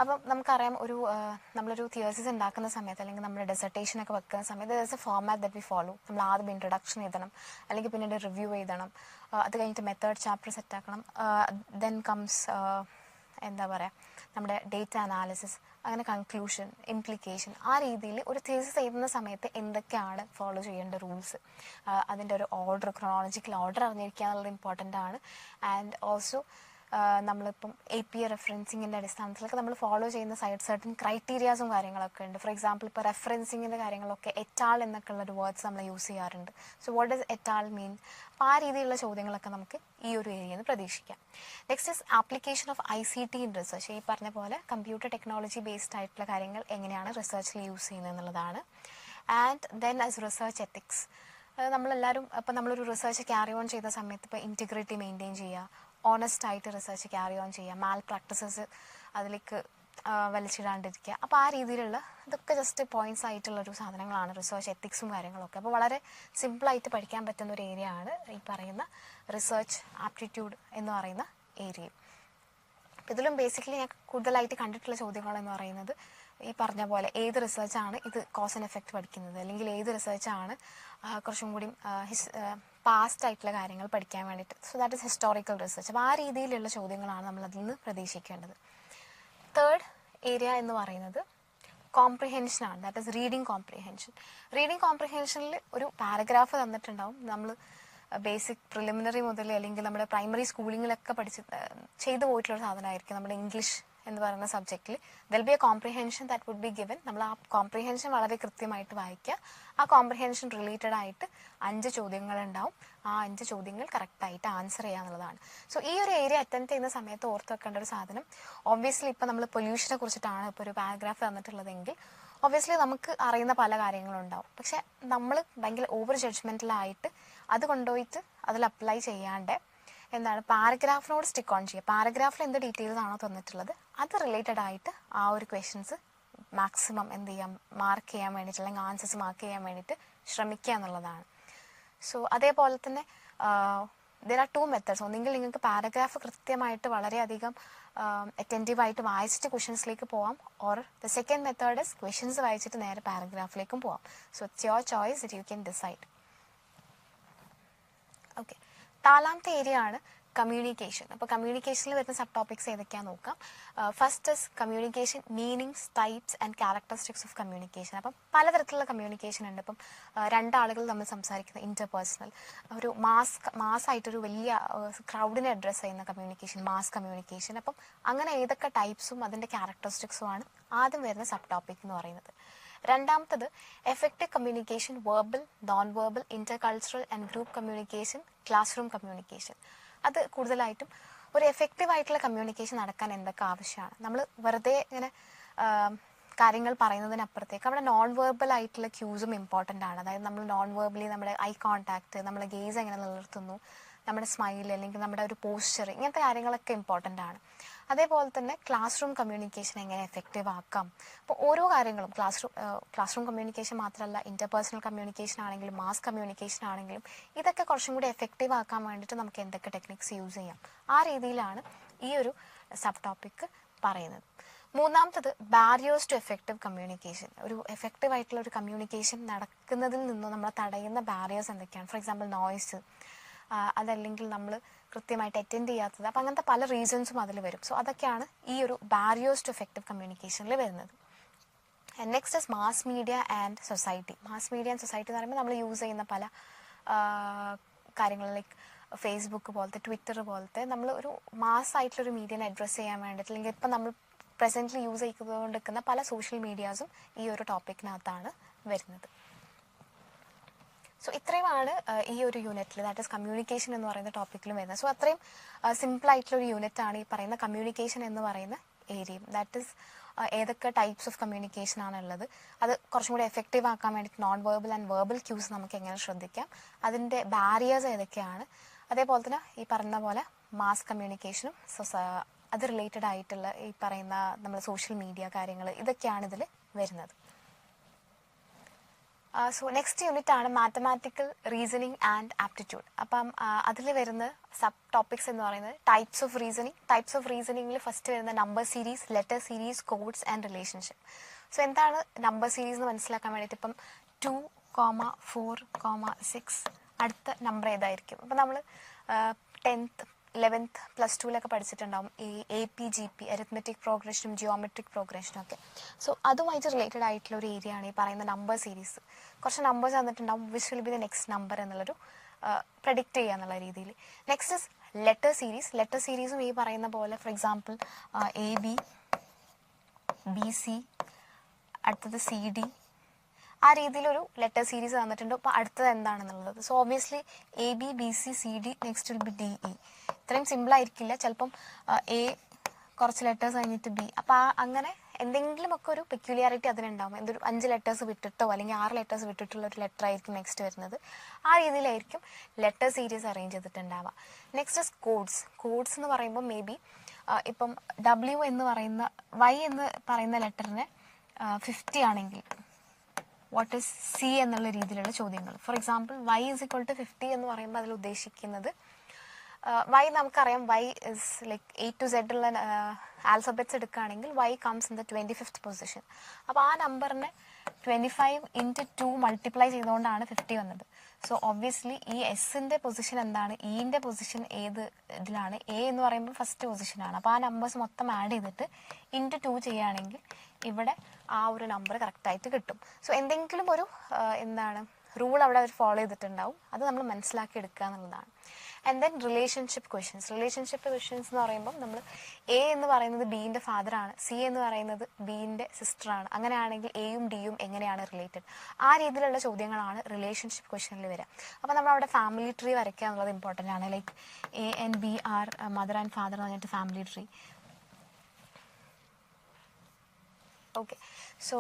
അപ്പം നമുക്കറിയാം, നമ്മളൊരു തിയസിസ് ഉണ്ടാക്കുന്ന സമയത്ത് അല്ലെങ്കിൽ നമ്മുടെ ഡെസർട്ടേഷനൊക്കെ വെക്കുന്ന സമയത്ത് there is A format that we follow. നമ്മൾ ആദ്യം ഇൻട്രൊഡക്ഷൻ എഴുതണം, അല്ലെങ്കിൽ പിന്നീട് റിവ്യൂ എഴുതണം, അത് കഴിഞ്ഞിട്ട് മെത്തേഡ് ചാപ്റ്റർ സെറ്റ് ആക്കണം, ദെൻ കംസ് എന്താ പറയുക, നമ്മുടെ ഡേറ്റ അനാലിസിസ്, അങ്ങനെ കൺക്ലൂഷൻ, ഇംപ്ലിക്കേഷൻ. ആ രീതിയിൽ ഒരു തീസിസ് എഴുതുന്ന സമയത്ത് എന്തൊക്കെയാണ് ഫോളോ ചെയ്യേണ്ട റൂൾസ്, അതിൻ്റെ ഒരു ഓർഡർ, ക്രോണോളജിക്കൽ ഓർഡർ അറിഞ്ഞിരിക്കുക എന്നുള്ളത് ഇമ്പോർട്ടൻ്റ് ആണ്. ആൻഡ് ഓൾസോ നമ്മളിപ്പം APA റെഫറൻസിങ്ങിൻ്റെ അടിസ്ഥാനത്തിലൊക്കെ നമ്മൾ ഫോളോ ചെയ്യുന്ന സർട്ടൻ ക്രൈറ്റീരിയാസും കാര്യങ്ങളൊക്കെ ഉണ്ട്. ഫോർ എക്സാമ്പിൾ, ഇപ്പോൾ റെഫറൻസിങ്ങിൻ്റെ കാര്യങ്ങളൊക്കെ എറ്റാൾ എന്നൊക്കെ ഉള്ളൊരു വേർഡ്സ് നമ്മൾ യൂസ് ചെയ്യാറുണ്ട്. സോ വാട്ട് ഡസ് എറ്റാൾ മീൻ? അപ്പോൾ ആ രീതിയിലുള്ള ചോദ്യങ്ങളൊക്കെ നമുക്ക് ഈ ഒരു ഏരിയയിൽ നിന്ന് പ്രതീക്ഷിക്കാം. Next is application of ICT in research. ഈ പറഞ്ഞ പോലെ കമ്പ്യൂട്ടർ ടെക്നോളജി ബേസ്ഡ് ആയിട്ടുള്ള കാര്യങ്ങൾ എങ്ങനെയാണ് റിസർച്ചിൽ യൂസ് ചെയ്യുന്നത് എന്നുള്ളതാണ്. And then as research ethics. നമ്മളെല്ലാവരും ഇപ്പം നമ്മളൊരു റിസർച്ച് ക്യാരി ഓൺ ചെയ്ത സമയത്ത് ഇപ്പോൾ ഇൻറ്റിഗ്രിറ്റി മെയിൻറ്റെയിൻ ചെയ്യുക, ഓണസ്റ്റ് ആയിട്ട് റിസർച്ച് ക്യാരി ഓൺ ചെയ്യുക, മാൽ പ്രാക്ടീസസ് അതിലേക്ക് വലിച്ചിടാണ്ടിരിക്കുക. അപ്പോൾ ആ രീതിയിലുള്ള ഇതൊക്കെ ജസ്റ്റ് പോയിന്റ്സ് ആയിട്ടുള്ളൊരു സാധനങ്ങളാണ് റിസർച്ച് എത്തിക്സും കാര്യങ്ങളൊക്കെ. അപ്പോൾ വളരെ സിമ്പിളായിട്ട് പഠിക്കാൻ പറ്റുന്ന ഒരു ഏരിയ ആണ് ഈ പറയുന്ന റിസർച്ച് ആപ്റ്റിറ്റ്യൂഡ് എന്ന് പറയുന്ന ഏരിയ. ഇതിലും ബേസിക്കലി ഞാൻ കൂടുതലായിട്ട് കണ്ടിട്ടുള്ള ചോദ്യങ്ങൾ എന്ന് പറയുന്നത് ഈ പറഞ്ഞ പോലെ ഏത് റിസർച്ചാണ് ഇത് കോസ് ആൻഡ് എഫക്റ്റ് പഠിക്കുന്നത്, അല്ലെങ്കിൽ ഏത് റിസർച്ചാണ് കുറച്ചും കൂടി പാസ്റ്റ് ആയിട്ടുള്ള കാര്യങ്ങൾ പഠിക്കാൻ വേണ്ടിയിട്ട്. So that is historical research. അപ്പോൾ ആ രീതിയിലുള്ള ചോദ്യങ്ങളാണ് നമ്മൾ അതിൽ നിന്ന് പ്രതീക്ഷിക്കേണ്ടത്. തേർഡ് ഏരിയ എന്ന് പറയുന്നത് കോംപ്രിഹെൻഷനാണ്. That is reading comprehension. Reading കോംപ്രിഹെൻഷനിൽ ഒരു പാരഗ്രാഫ് തന്നിട്ടുണ്ടാവും. നമ്മൾ ബേസിക് പ്രിലിമിനറി മുതൽ അല്ലെങ്കിൽ നമ്മുടെ പ്രൈമറി സ്കൂളിങ്ങിലൊക്കെ ചെയ്തു പോയിട്ടുള്ളൊരു സാധനമായിരിക്കും. നമ്മുടെ ഇംഗ്ലീഷ് എന്ന് പറയുന്ന സബ്ജക്റ്റിൽ there'll be a comprehension that would be given. നമ്മൾ ആ കോംപ്രിഹെൻഷൻ വളരെ കൃത്യമായിട്ട് വായിക്കുക. ആ കോംപ്രിഹെൻഷൻ റിലേറ്റഡ് ആയിട്ട് 5 ചോദ്യങ്ങളുണ്ടാവും. ആ 5 ചോദ്യങ്ങൾ കറക്റ്റായിട്ട് ആൻസർ ചെയ്യുക എന്നുള്ളതാണ്. സോ ഈ ഒരു ഏരിയ അറ്റംപ്റ്റ് ചെയ്യുന്ന സമയത്ത് ഓർത്ത് വെക്കേണ്ട ഒരു സാധനം, ഒബ്വിയസ്ലി ഇപ്പോൾ നമ്മൾ പൊല്യൂഷനെ കുറിച്ചിട്ടാണ് ഇപ്പോൾ ഒരു പാരഗ്രാഫ് തന്നിട്ടുള്ളതെങ്കിൽ ഒബ്വിയസ്ലി നമുക്ക് അറിയുന്ന പല കാര്യങ്ങളുണ്ടാവും. പക്ഷെ നമ്മൾ ഭയങ്കര ഓവർ ജഡ്ജ്മെൻറ്റലായിട്ട് അത് കൊണ്ടുപോയിട്ട് അതിൽ അപ്ലൈ ചെയ്യാണ്ട് എന്താണ് പാരഗ്രാഫിനോട് സ്റ്റിക്ക് ഓൺ ചെയ്യുക. പാരഗ്രാഫിൽ എന്ത് ഡീറ്റെയിൽസ് ആണോ തന്നിട്ടുള്ളത് അത് റിലേറ്റഡ് ആയിട്ട് ആ ഒരു ക്വസ്റ്റ്യൻസ് മാക്സിമം എന്ത് ചെയ്യാം, മാർക്ക് ചെയ്യാൻ വേണ്ടിയിട്ട് അല്ലെങ്കിൽ ആൻസേഴ്സ് മാർക്ക് ചെയ്യാൻ വേണ്ടിയിട്ട് ശ്രമിക്കുക എന്നുള്ളതാണ്. സോ അതേപോലെ തന്നെ ദർ ആർ 2 മെത്തേഡ്സ്. ഒന്നെങ്കിൽ നിങ്ങൾക്ക് പാരഗ്രാഫ് കൃത്യമായിട്ട് വളരെയധികം അറ്റൻറ്റീവായിട്ട് വായിച്ചിട്ട് ക്വസ്റ്റ്യൻസിലേക്ക് പോവാം, or the second method is questions വായിച്ചിട്ട് നേരെ പാരഗ്രാഫിലേക്കും പോവാം. So it's your choice, it you can decide. Okay, 4ാമത്തെ ഏരിയ ആണ് കമ്മ്യൂണിക്കേഷൻ. അപ്പോൾ കമ്മ്യൂണിക്കേഷനിൽ വരുന്ന സബ് ടോപ്പിക്സ് ഏതൊക്കെയാണെന്ന് നോക്കാം. First is communication meanings, types and characteristics of communication. അപ്പം പലതരത്തിലുള്ള കമ്മ്യൂണിക്കേഷൻ ഉണ്ട്. ഇപ്പം 2 ആളുകൾ തമ്മിൽ സംസാരിക്കുന്ന ഇന്റർപേഴ്സണൽ, ഒരു മാസ്സായിട്ടൊരു വലിയ ക്രൗഡിനെ അഡ്രസ്സ് ചെയ്യുന്ന കമ്മ്യൂണിക്കേഷൻ, മാസ് കമ്മ്യൂണിക്കേഷൻ. അപ്പം അങ്ങനെ ഏതൊക്കെ ടൈപ്സും അതിൻ്റെ ക്യാരക്ടറിസ്റ്റിക്സുമാണ് ആദ്യം വരുന്ന സബ് ടോപ്പിക് എന്ന് പറയുന്നത്. രണ്ടാമത്തത് effective communication, verbal, non verbal, intercultural and group communication, class room communication. അത് കൂടുതലായിട്ടും ഒരു എഫക്റ്റീവ് ആയിട്ടുള്ള കമ്മ്യൂണിക്കേഷൻ നടക്കാൻ എന്തൊക്കെ ആവശ്യമാണ്. നമ്മൾ വെറുതെ ഇങ്ങനെ കാര്യങ്ങൾ പറയുന്നതിനപ്പുറത്തേക്ക് അവിടെ നോൺ വെർബൽ ആയിട്ടുള്ള ക്യൂസും ഇമ്പോർട്ടൻ്റ് ആണ്. അതായത് നമ്മൾ നോൺ വെർബലി നമ്മുടെ ഐ കോൺടാക്ട്, നമ്മളെ ഗേസ് എങ്ങനെ നിലനിർത്തുന്നു, നമ്മുടെ സ്മൈൽ അല്ലെങ്കിൽ നമ്മുടെ ഒരു പോസ്ചർ, ഇങ്ങനത്തെ കാര്യങ്ങളൊക്കെ ഇമ്പോർട്ടൻ്റ് ആണ്. അതേപോലെ തന്നെ ക്ലാസ് റൂം കമ്മ്യൂണിക്കേഷൻ എങ്ങനെ എഫക്റ്റീവ് ആക്കാം. അപ്പോൾ ഓരോ കാര്യങ്ങളും ക്ലാസ് റൂം കമ്മ്യൂണിക്കേഷൻ മാത്രമല്ല, ഇന്റർപേഴ്സണൽ കമ്മ്യൂണിക്കേഷൻ ആണെങ്കിലും മാസ് കമ്മ്യൂണിക്കേഷൻ ആണെങ്കിലും ഇതൊക്കെ കുറച്ചും കൂടി എഫക്റ്റീവ് ആക്കാൻ വേണ്ടിയിട്ട് നമുക്ക് എന്തൊക്കെ ടെക്നിക്സ് യൂസ് ചെയ്യാം, ആ രീതിയിലാണ് ഈ ഒരു സബ് ടോപ്പിക്ക് പറയുന്നത്. മൂന്നാമത്തത് ബാരിയേഴ്സ് ടു എഫക്റ്റീവ് കമ്മ്യൂണിക്കേഷൻ. ഒരു എഫക്റ്റീവ് ആയിട്ടുള്ള ഒരു കമ്മ്യൂണിക്കേഷൻ നടക്കുന്നതിൽ നിന്നും നമ്മളെ തടയുന്ന ബാരിയേഴ്സ് എന്തൊക്കെയാണ്. ഫോർ എക്സാമ്പിൾ നോയ്സ്, അതല്ലെങ്കിൽ നമ്മൾ കൃത്യമായിട്ട് അറ്റൻഡ് ചെയ്യാത്തത്. അപ്പം അങ്ങനത്തെ പല റീസൺസും അതിൽ വരും. സോ അതൊക്കെയാണ് ഈ ഒരു ബാരിയേഴ്സ് ടു എഫക്റ്റീവ് കമ്മ്യൂണിക്കേഷനിൽ വരുന്നത്. Next is mass media and society. Mass media and society എന്ന് പറയുമ്പോൾ നമ്മൾ യൂസ് ചെയ്യുന്ന പല കാര്യങ്ങൾ ലൈക്ക് ഫേസ്ബുക്ക് പോലത്തെ, ട്വിറ്റർ പോലത്തെ നമ്മൾ ഒരു മാസ് ആയിട്ടുള്ളൊരു മീഡിയനെ അഡ്രസ്സ് ചെയ്യാൻ വേണ്ടിയിട്ട്, അല്ലെങ്കിൽ ഇപ്പം നമ്മൾ പ്രസൻ്റ്ലി യൂസ് ചെയ്തുകൊണ്ടിരിക്കുന്ന പല സോഷ്യൽ മീഡിയാസും ഈ ഒരു ടോപ്പിക്കിനകത്താണ് വരുന്നത്. സോ ഇത്രയുമാണ് ഈ ഒരു യൂണിറ്റിൽ, ദാറ്റ് ഈസ് കമ്മ്യൂണിക്കേഷൻ എന്ന് പറയുന്ന ടോപ്പിക്കിലും വരുന്നത്. സോ അത്രയും സിമ്പിളായിട്ടുള്ളൊരു യൂണിറ്റാണ് ഈ പറയുന്ന കമ്മ്യൂണിക്കേഷൻ എന്ന് പറയുന്ന ഏരിയയും. ദാറ്റ് ഈസ് ഏതൊക്കെ ടൈപ്സ് ഓഫ് കമ്മ്യൂണിക്കേഷൻ ആണുള്ളത്, അത് കുറച്ചും കൂടി എഫക്റ്റീവ് ആക്കാൻ വേണ്ടിയിട്ട് non verbal and verbal quiz നമുക്ക് എങ്ങനെ ശ്രദ്ധിക്കാം, അതിൻ്റെ ബാരിയേഴ്സ് ഏതൊക്കെയാണ്, അതേപോലെ തന്നെ ഈ പറയുന്ന പോലെ മാസ് കമ്മ്യൂണിക്കേഷനും അത് റിലേറ്റഡ് ആയിട്ടുള്ള ഈ പറയുന്ന നമ്മൾ സോഷ്യൽ മീഡിയ കാര്യങ്ങൾ, ഇതൊക്കെയാണ് ഇതിൽ വരുന്നത്. സോ നെക്സ്റ്റ് യൂണിറ്റ് ആണ് മാത്തമാറ്റിക്കൽ റീസണിങ് ആൻഡ് ആപ്റ്റിറ്റ്യൂഡ്. അപ്പം അതിൽ വരുന്ന സബ് ടോപ്പിക്സ് എന്ന് പറയുന്നത് types of reasoning. Types of റീസണിങ്ങിൽ ഫസ്റ്റ് വരുന്ന number series, letter series, codes and relationship. So എന്താണ് നമ്പർ സീരീസ് എന്ന് മനസ്സിലാക്കാൻ വേണ്ടിയിട്ട് ഇപ്പം 2, 4, 6 അടുത്ത നമ്പർ ഏതായിരിക്കും. അപ്പം നമ്മൾ 10th, 11th, +2 പഠിച്ചിട്ടുണ്ടാവും ഈ APGP, അരിത്മെറ്റിക് പ്രോഗ്രഷനും ജിയോമെട്രിക് പ്രോഗ്രഷനും ഒക്കെ. സോ അതുമായിട്ട് റിലേറ്റഡ് ആയിട്ടുള്ള ഒരു ഏരിയ ആണ് ഈ പറയുന്ന നമ്പർ സീരീസ്. കുറച്ച് നമ്പേഴ്സ് തന്നിട്ടുണ്ടാവും, which will be the next number എന്നുള്ളൊരു പ്രഡിക്റ്റ് ചെയ്യുക എന്നുള്ള രീതിയിൽ. Next is letter series. Letter സീരീസും ഈ പറയുന്ന പോലെ ഫോർ എക്സാമ്പിൾ AB, BC, അടുത്തത് CD, ആ രീതിയിലൊരു ലെറ്റർ സീരീസ് തന്നിട്ടുണ്ട്. അപ്പോൾ അടുത്തത് എന്താണെന്നുള്ളത്. So obviously AB, BC, CD, next will be DE. ഇത്രയും സിമ്പിൾ ആയിരിക്കില്ല, ചിലപ്പം A കുറച്ച് ലെറ്റേഴ്സ് കഴിഞ്ഞിട്ട് B. അപ്പോൾ അങ്ങനെ എന്തെങ്കിലുമൊക്കെ ഒരു പെക്യുലിയാരിറ്റി അതിനുണ്ടാവും. എന്തൊരു 5 ലെറ്റേഴ്സ് വിട്ടിട്ടോ അല്ലെങ്കിൽ 6 ലെറ്റേഴ്സ് വിട്ടിട്ടുള്ള ഒരു ലെറ്റർ ആയിരിക്കും നെക്സ്റ്റ് വരുന്നത്. ആ രീതിയിലായിരിക്കും ലെറ്റർ സീരീസ് അറേഞ്ച് ചെയ്തിട്ടുണ്ടാവുക. Next is codes. കോഡ്സ് എന്ന് പറയുമ്പോൾ മേ ബി ഇപ്പം W എന്ന് പറയുന്ന Y എന്ന് പറയുന്ന ലെറ്ററിന് 50 ആണെങ്കിൽ വാട്ട് ഈസ് C എന്നുള്ള രീതിയിലുള്ള ചോദ്യങ്ങൾ. ഫോർ എക്സാമ്പിൾ Y = 50 എന്ന് പറയുമ്പോൾ അതിൽ ഉദ്ദേശിക്കുന്നത് Y നമുക്കറിയാം, Y is like A to Z ഉള്ള ആൽഫബറ്റ്സ് എടുക്കുകയാണെങ്കിൽ Y comes in the 25th position. അപ്പോൾ ആ നമ്പറിനെ 25 × 2 മൾട്ടിപ്ലൈ ചെയ്തുകൊണ്ടാണ് 50 വന്നത്. സോ ഒബ്വിയസ്ലി ഈ എസിൻ്റെ പൊസിഷൻ എന്താണ്, ഇൻ്റെ പൊസിഷൻ ഏത് ഇതിലാണ്, A എന്ന് പറയുമ്പോൾ ഫസ്റ്റ് പൊസിഷനാണ്. അപ്പോൾ ആ നമ്പേഴ്സ് മൊത്തം ആഡ് ചെയ്തിട്ട് × 2 ചെയ്യുകയാണെങ്കിൽ ഇവിടെ ആ ഒരു നമ്പർ കറക്റ്റായിട്ട് കിട്ടും. സോ എന്തെങ്കിലും ഒരു റൂൾ അവിടെ അവർ ഫോളോ ചെയ്തിട്ടുണ്ടാവും, അത് നമ്മൾ മനസ്സിലാക്കി എടുക്കുക എന്നുള്ളതാണ്. And then relationship questions. Relationship questions എന്ന് പറയുമ്പോൾ നമ്മൾ A എന്ന് പറയുന്നത് Bൻ്റെ ഫാദറാണ്, C എന്ന് പറയുന്നത് Bൻ്റെ സിസ്റ്ററാണ്. അങ്ങനെയാണെങ്കിൽ Aയും Dയും എങ്ങനെയാണ് റിലേറ്റഡ്, ആ രീതിയിലുള്ള ചോദ്യങ്ങളാണ് റിലേഷൻഷിപ്പ് ക്വസ്റ്റ്യനിൽ വരിക. അപ്പോൾ നമ്മൾ അവിടെ ഫാമിലി ട്രീ വരയ്ക്കുക എന്നുള്ളത് ഇമ്പോർട്ടൻ്റ് ആണ്. Like A and B are mother and father എന്ന് പറഞ്ഞിട്ട് ഫാമിലി ട്രീ. ഓക്കെ, സോ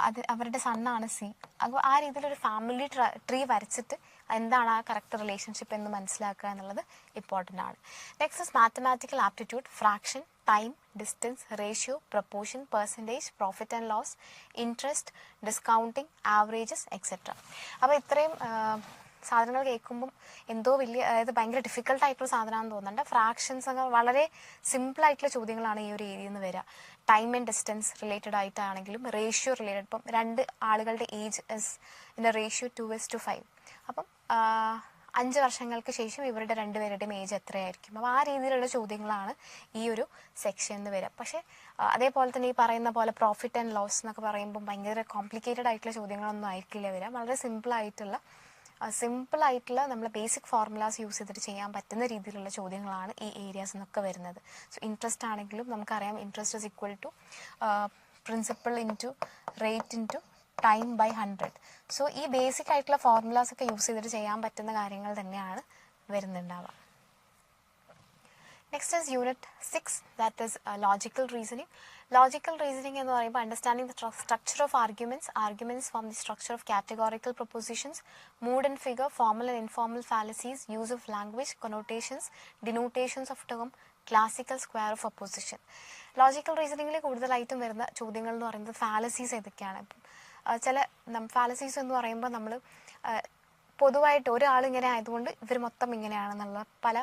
അത് അവരുടെ സണ്ണാണ് C. അപ്പോൾ ആ രീതിയിലൊരു ഫാമിലി ട്രീ വരച്ചിട്ട് എന്താണ് ആ കറക്റ്റ് റിലേഷൻഷിപ്പ് എന്ന് മനസ്സിലാക്കുക എന്നുള്ളത് ഇമ്പോർട്ടൻ്റ് ആണ്. Next is mathematical aptitude. Fraction, time, distance, ratio, proportion, percentage, profit and loss, interest, discounting, averages, etcetera. അപ്പോൾ ഇത്രയും സാധനങ്ങൾ കേൾക്കുമ്പം എന്തോ വലിയ, അതായത് ഭയങ്കര ഡിഫിക്കൽട്ടായിട്ടുള്ള സാധനമാണെന്ന് തോന്നുന്നുണ്ട്. ഫ്രാക്ഷൻസ് ഒക്കെ വളരെ സിമ്പിളായിട്ടുള്ള ചോദ്യങ്ങളാണ് ഈ ഒരു ഏരിയയിൽ നിന്ന് വരിക. ടൈം ആൻഡ് ഡിസ്റ്റൻസ് റിലേറ്റഡ് ആയിട്ടാണെങ്കിലും റേഷ്യോ റിലേറ്റഡ്, ഇപ്പം 2 ആളുകളുടെ ഏജ് ഇസ് ഇൻ റേഷ്യോ 2:5. അപ്പം 5 വർഷങ്ങൾക്ക് ശേഷം ഇവരുടെ 2 പേരുടെയും ഏജ് എത്രയായിരിക്കും. അപ്പോൾ ആ രീതിയിലുള്ള ചോദ്യങ്ങളാണ് ഈ ഒരു സെക്ഷനിൽ വരിക. പക്ഷേ അതേപോലെ തന്നെ ഈ പറയുന്ന പോലെ പ്രോഫിറ്റ് ആൻഡ് ലോസ് എന്നൊക്കെ പറയുമ്പോൾ ഭയങ്കര കോംപ്ലിക്കേറ്റഡ് ആയിട്ടുള്ള ചോദ്യങ്ങളൊന്നും ആയിരിക്കില്ല വരിക. വളരെ സിമ്പിളായിട്ടുള്ള നമ്മൾ ബേസിക് ഫോർമുലാസ് യൂസ് ചെയ്തിട്ട് ചെയ്യാൻ പറ്റുന്ന രീതിയിലുള്ള ചോദ്യങ്ങളാണ് ഈ ഏരിയാസ് എന്നൊക്കെ വരുന്നത്. സോ ഇൻട്രസ്റ്റ് ആണെങ്കിലും നമുക്കറിയാം, interest is equal to principal into rate into time by 100. So ഈ ബേസിക് ആയിട്ടുള്ള ഫോർമുലാസ് ഒക്കെ യൂസ് ചെയ്തിട്ട് ചെയ്യാൻ പറ്റുന്ന കാര്യങ്ങൾ തന്നെയാണ് വരുന്നുണ്ടാവുക. Next is Unit 6, that is logical reasoning. Logical reasoning എന്ന് പറയുമ്പോൾ understanding the structure of arguments, arguments from the structure of categorical propositions, mood and figure, formal and informal fallacies, use of language, connotations, denotations of term, classical square of opposition. Logical റീസണിങ്ങിൽ കൂടുതലായിട്ടും വരുന്ന ചോദ്യങ്ങൾ എന്ന് പറയുന്നത് fallacies ഏതൊക്കെയാണ്. ചില fallacies എന്ന് പറയുമ്പോൾ നമ്മൾ പൊതുവായിട്ട് ഒരാളിങ്ങനെ ആയതുകൊണ്ട് ഇവർ മൊത്തം ഇങ്ങനെയാണെന്നുള്ള പല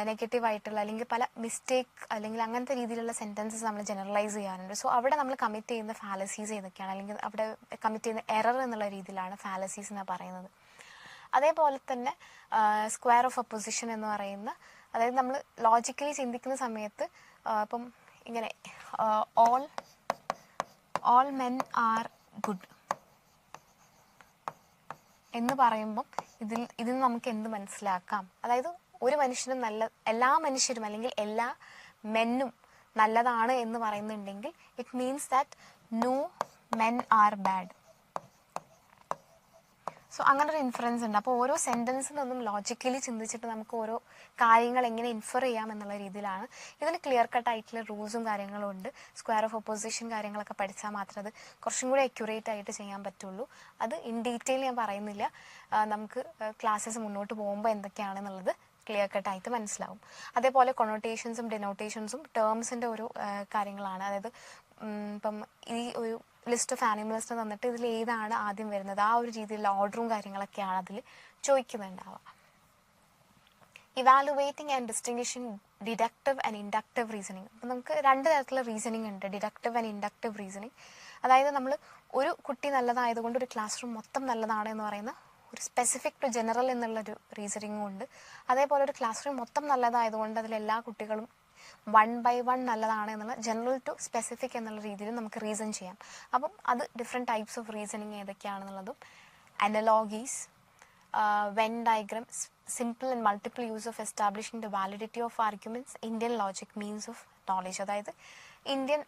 നെഗറ്റീവായിട്ടുള്ള അല്ലെങ്കിൽ പല മിസ്റ്റേക്ക് അല്ലെങ്കിൽ അങ്ങനത്തെ രീതിയിലുള്ള സെൻറ്റൻസസ് നമ്മൾ ജനറലൈസ് ചെയ്യാറുണ്ട്. സോ അവിടെ നമ്മൾ കമ്മിറ്റ് ചെയ്യുന്ന ഫാലസീസ് ഏതൊക്കെയാണ്, അല്ലെങ്കിൽ അവിടെ കമ്മിറ്റ് ചെയ്യുന്ന എറർ എന്നുള്ള രീതിയിലാണ് ഫാലസീസ് എന്ന് പറയുന്നത്. അതേപോലെ തന്നെ സ്ക്വയർ ഓഫ് അപ്പോസിഷൻ എന്ന് പറയുന്ന, അതായത് നമ്മൾ ലോജിക്കലി ചിന്തിക്കുന്ന സമയത്ത് ഇപ്പം ഇങ്ങനെ ഓൾ മെൻ ആർ ഗുഡ് എന്ന് പറയുമ്പം ഇതിൽ നമുക്ക് എന്ത് മനസ്സിലാക്കാം, അതായത് ഒരു മനുഷ്യനും എല്ലാ മനുഷ്യരും അല്ലെങ്കിൽ എല്ലാ മെന്നും നല്ലതാണ് എന്ന് പറയുന്നുണ്ടെങ്കിൽ it means that no men are bad. So അങ്ങനെ ഒരു ഇൻഫറൻസ് ഉണ്ട്. അപ്പോൾ ഓരോ സെൻറ്റൻസിൽ നിന്നും ലോജിക്കലി ചിന്തിച്ചിട്ട് നമുക്ക് ഓരോ കാര്യങ്ങൾ എങ്ങനെ ഇൻഫർ ചെയ്യാം എന്നുള്ള രീതിയിലാണ്. ഇതിന് ക്ലിയർ കട്ട് ആയിട്ടുള്ള റൂൾസും കാര്യങ്ങളും ഉണ്ട്. സ്ക്വയർ ഓഫ് ഒപ്പോസിഷൻ കാര്യങ്ങളൊക്കെ പഠിച്ചാൽ മാത്രമേ അത് കുറച്ചും കൂടി അക്യുറേറ്റ് ആയിട്ട് ചെയ്യാൻ പറ്റുള്ളൂ. അത് ഇൻ ഡീറ്റെയിൽ ഞാൻ പറയുന്നില്ല, നമുക്ക് ക്ലാസ്സസ് മുന്നോട്ട് പോകുമ്പോൾ എന്തൊക്കെയാണെന്നുള്ളത് ക്ലിയർ കട്ടായിട്ട് മനസ്സിലാവും. അതേപോലെ കൊണോട്ടേഷൻസും ഡിനോട്ടേഷൻസും ടേംസിൻ്റെ ഒരു കാര്യങ്ങളാണ്. അതായത് ഇപ്പം ഈ ഒരു ലിസ്റ്റ് ഓഫ് ആനിമൽസ് തന്നിട്ട് ഇതിൽ ഏതാണ് ആദ്യം വരുന്നത്, ആ ഒരു രീതിയിലുള്ള ഓർഡറും കാര്യങ്ങളൊക്കെയാണ് അതിൽ ചോദിക്കുന്നുണ്ടാവുക. Evaluating and distinguishing deductive and inductive reasoning. അപ്പം നമുക്ക് രണ്ട് തരത്തിലുള്ള റീസണിങ് ഉണ്ട്, ഡിഡക്റ്റീവ് ആൻഡ് ഇൻഡക്റ്റീവ് റീസണിങ്. അതായത് നമ്മൾ ഒരു കുട്ടി നല്ലതായതുകൊണ്ട് ഒരു ക്ലാസ് റൂം മൊത്തം നല്ലതാണ് എന്ന് പറയുന്ന ഒരു സ്പെസിഫിക് ടു ജനറൽ എന്നുള്ളൊരു റീസണിങ്ങും ഉണ്ട്. അതേപോലെ ഒരു ക്ലാസ് റൂം മൊത്തം നല്ലതായതുകൊണ്ട് അതിലെല്ലാ കുട്ടികളും 1 by 1 നല്ലതാണ് എന്നുള്ള ജനറൽ ടു സ്പെസിഫിക് എന്നുള്ള രീതിയിൽ നമുക്ക് റീസൺ ചെയ്യാം. അപ്പം അത് ഡിഫറെൻറ്റ് ടൈപ്സ് ഓഫ് റീസണിങ് ഏതൊക്കെയാണെന്നുള്ളതും, analogies, Venn diagram, simple and multiple use of establishing the validity of arguments, Indian logic, means of knowledge. അതായത് ഇന്ത്യൻ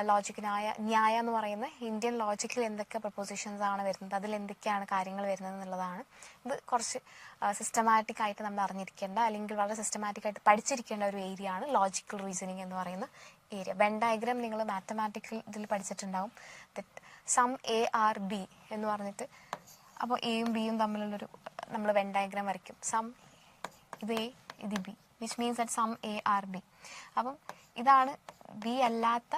ലോജിക്കിനായ ന്യായ എന്ന് പറയുന്ന ഇന്ത്യൻ ലോജിക്കിൽ എന്തൊക്കെ പ്രൊപ്പോസിഷൻസ് ആണ് വരുന്നത്, അതിൽ എന്തൊക്കെയാണ് കാര്യങ്ങൾ വരുന്നത് എന്നുള്ളതാണ്. ഇത് കുറച്ച് സിസ്റ്റമാറ്റിക് ആയിട്ട് നമ്മൾ അറിഞ്ഞിരിക്കേണ്ട അല്ലെങ്കിൽ വളരെ സിസ്റ്റമാറ്റിക് ആയിട്ട് പഠിച്ചിരിക്കേണ്ട ഒരു ഏരിയ ആണ് ലോജിക്കൽ റീസണിങ് എന്ന് പറയുന്ന ഏരിയ. വെൻ ഡയഗ്രാം നിങ്ങൾ മാത്തമാറ്റിക്കൽ ഇതിൽ പഠിച്ചിട്ടുണ്ടാവും. സം എ ആർ ബി എന്ന് പറഞ്ഞിട്ട്, അപ്പോൾ എയും ബിയും തമ്മിലുള്ളൊരു നമ്മൾ വെൻ ഡയഗ്രാം വരയ്ക്കും. സം ഇത് എ ഇത് B, which means that some A are B. അപ്പം ഇതാണ് ബി അല്ലാത്ത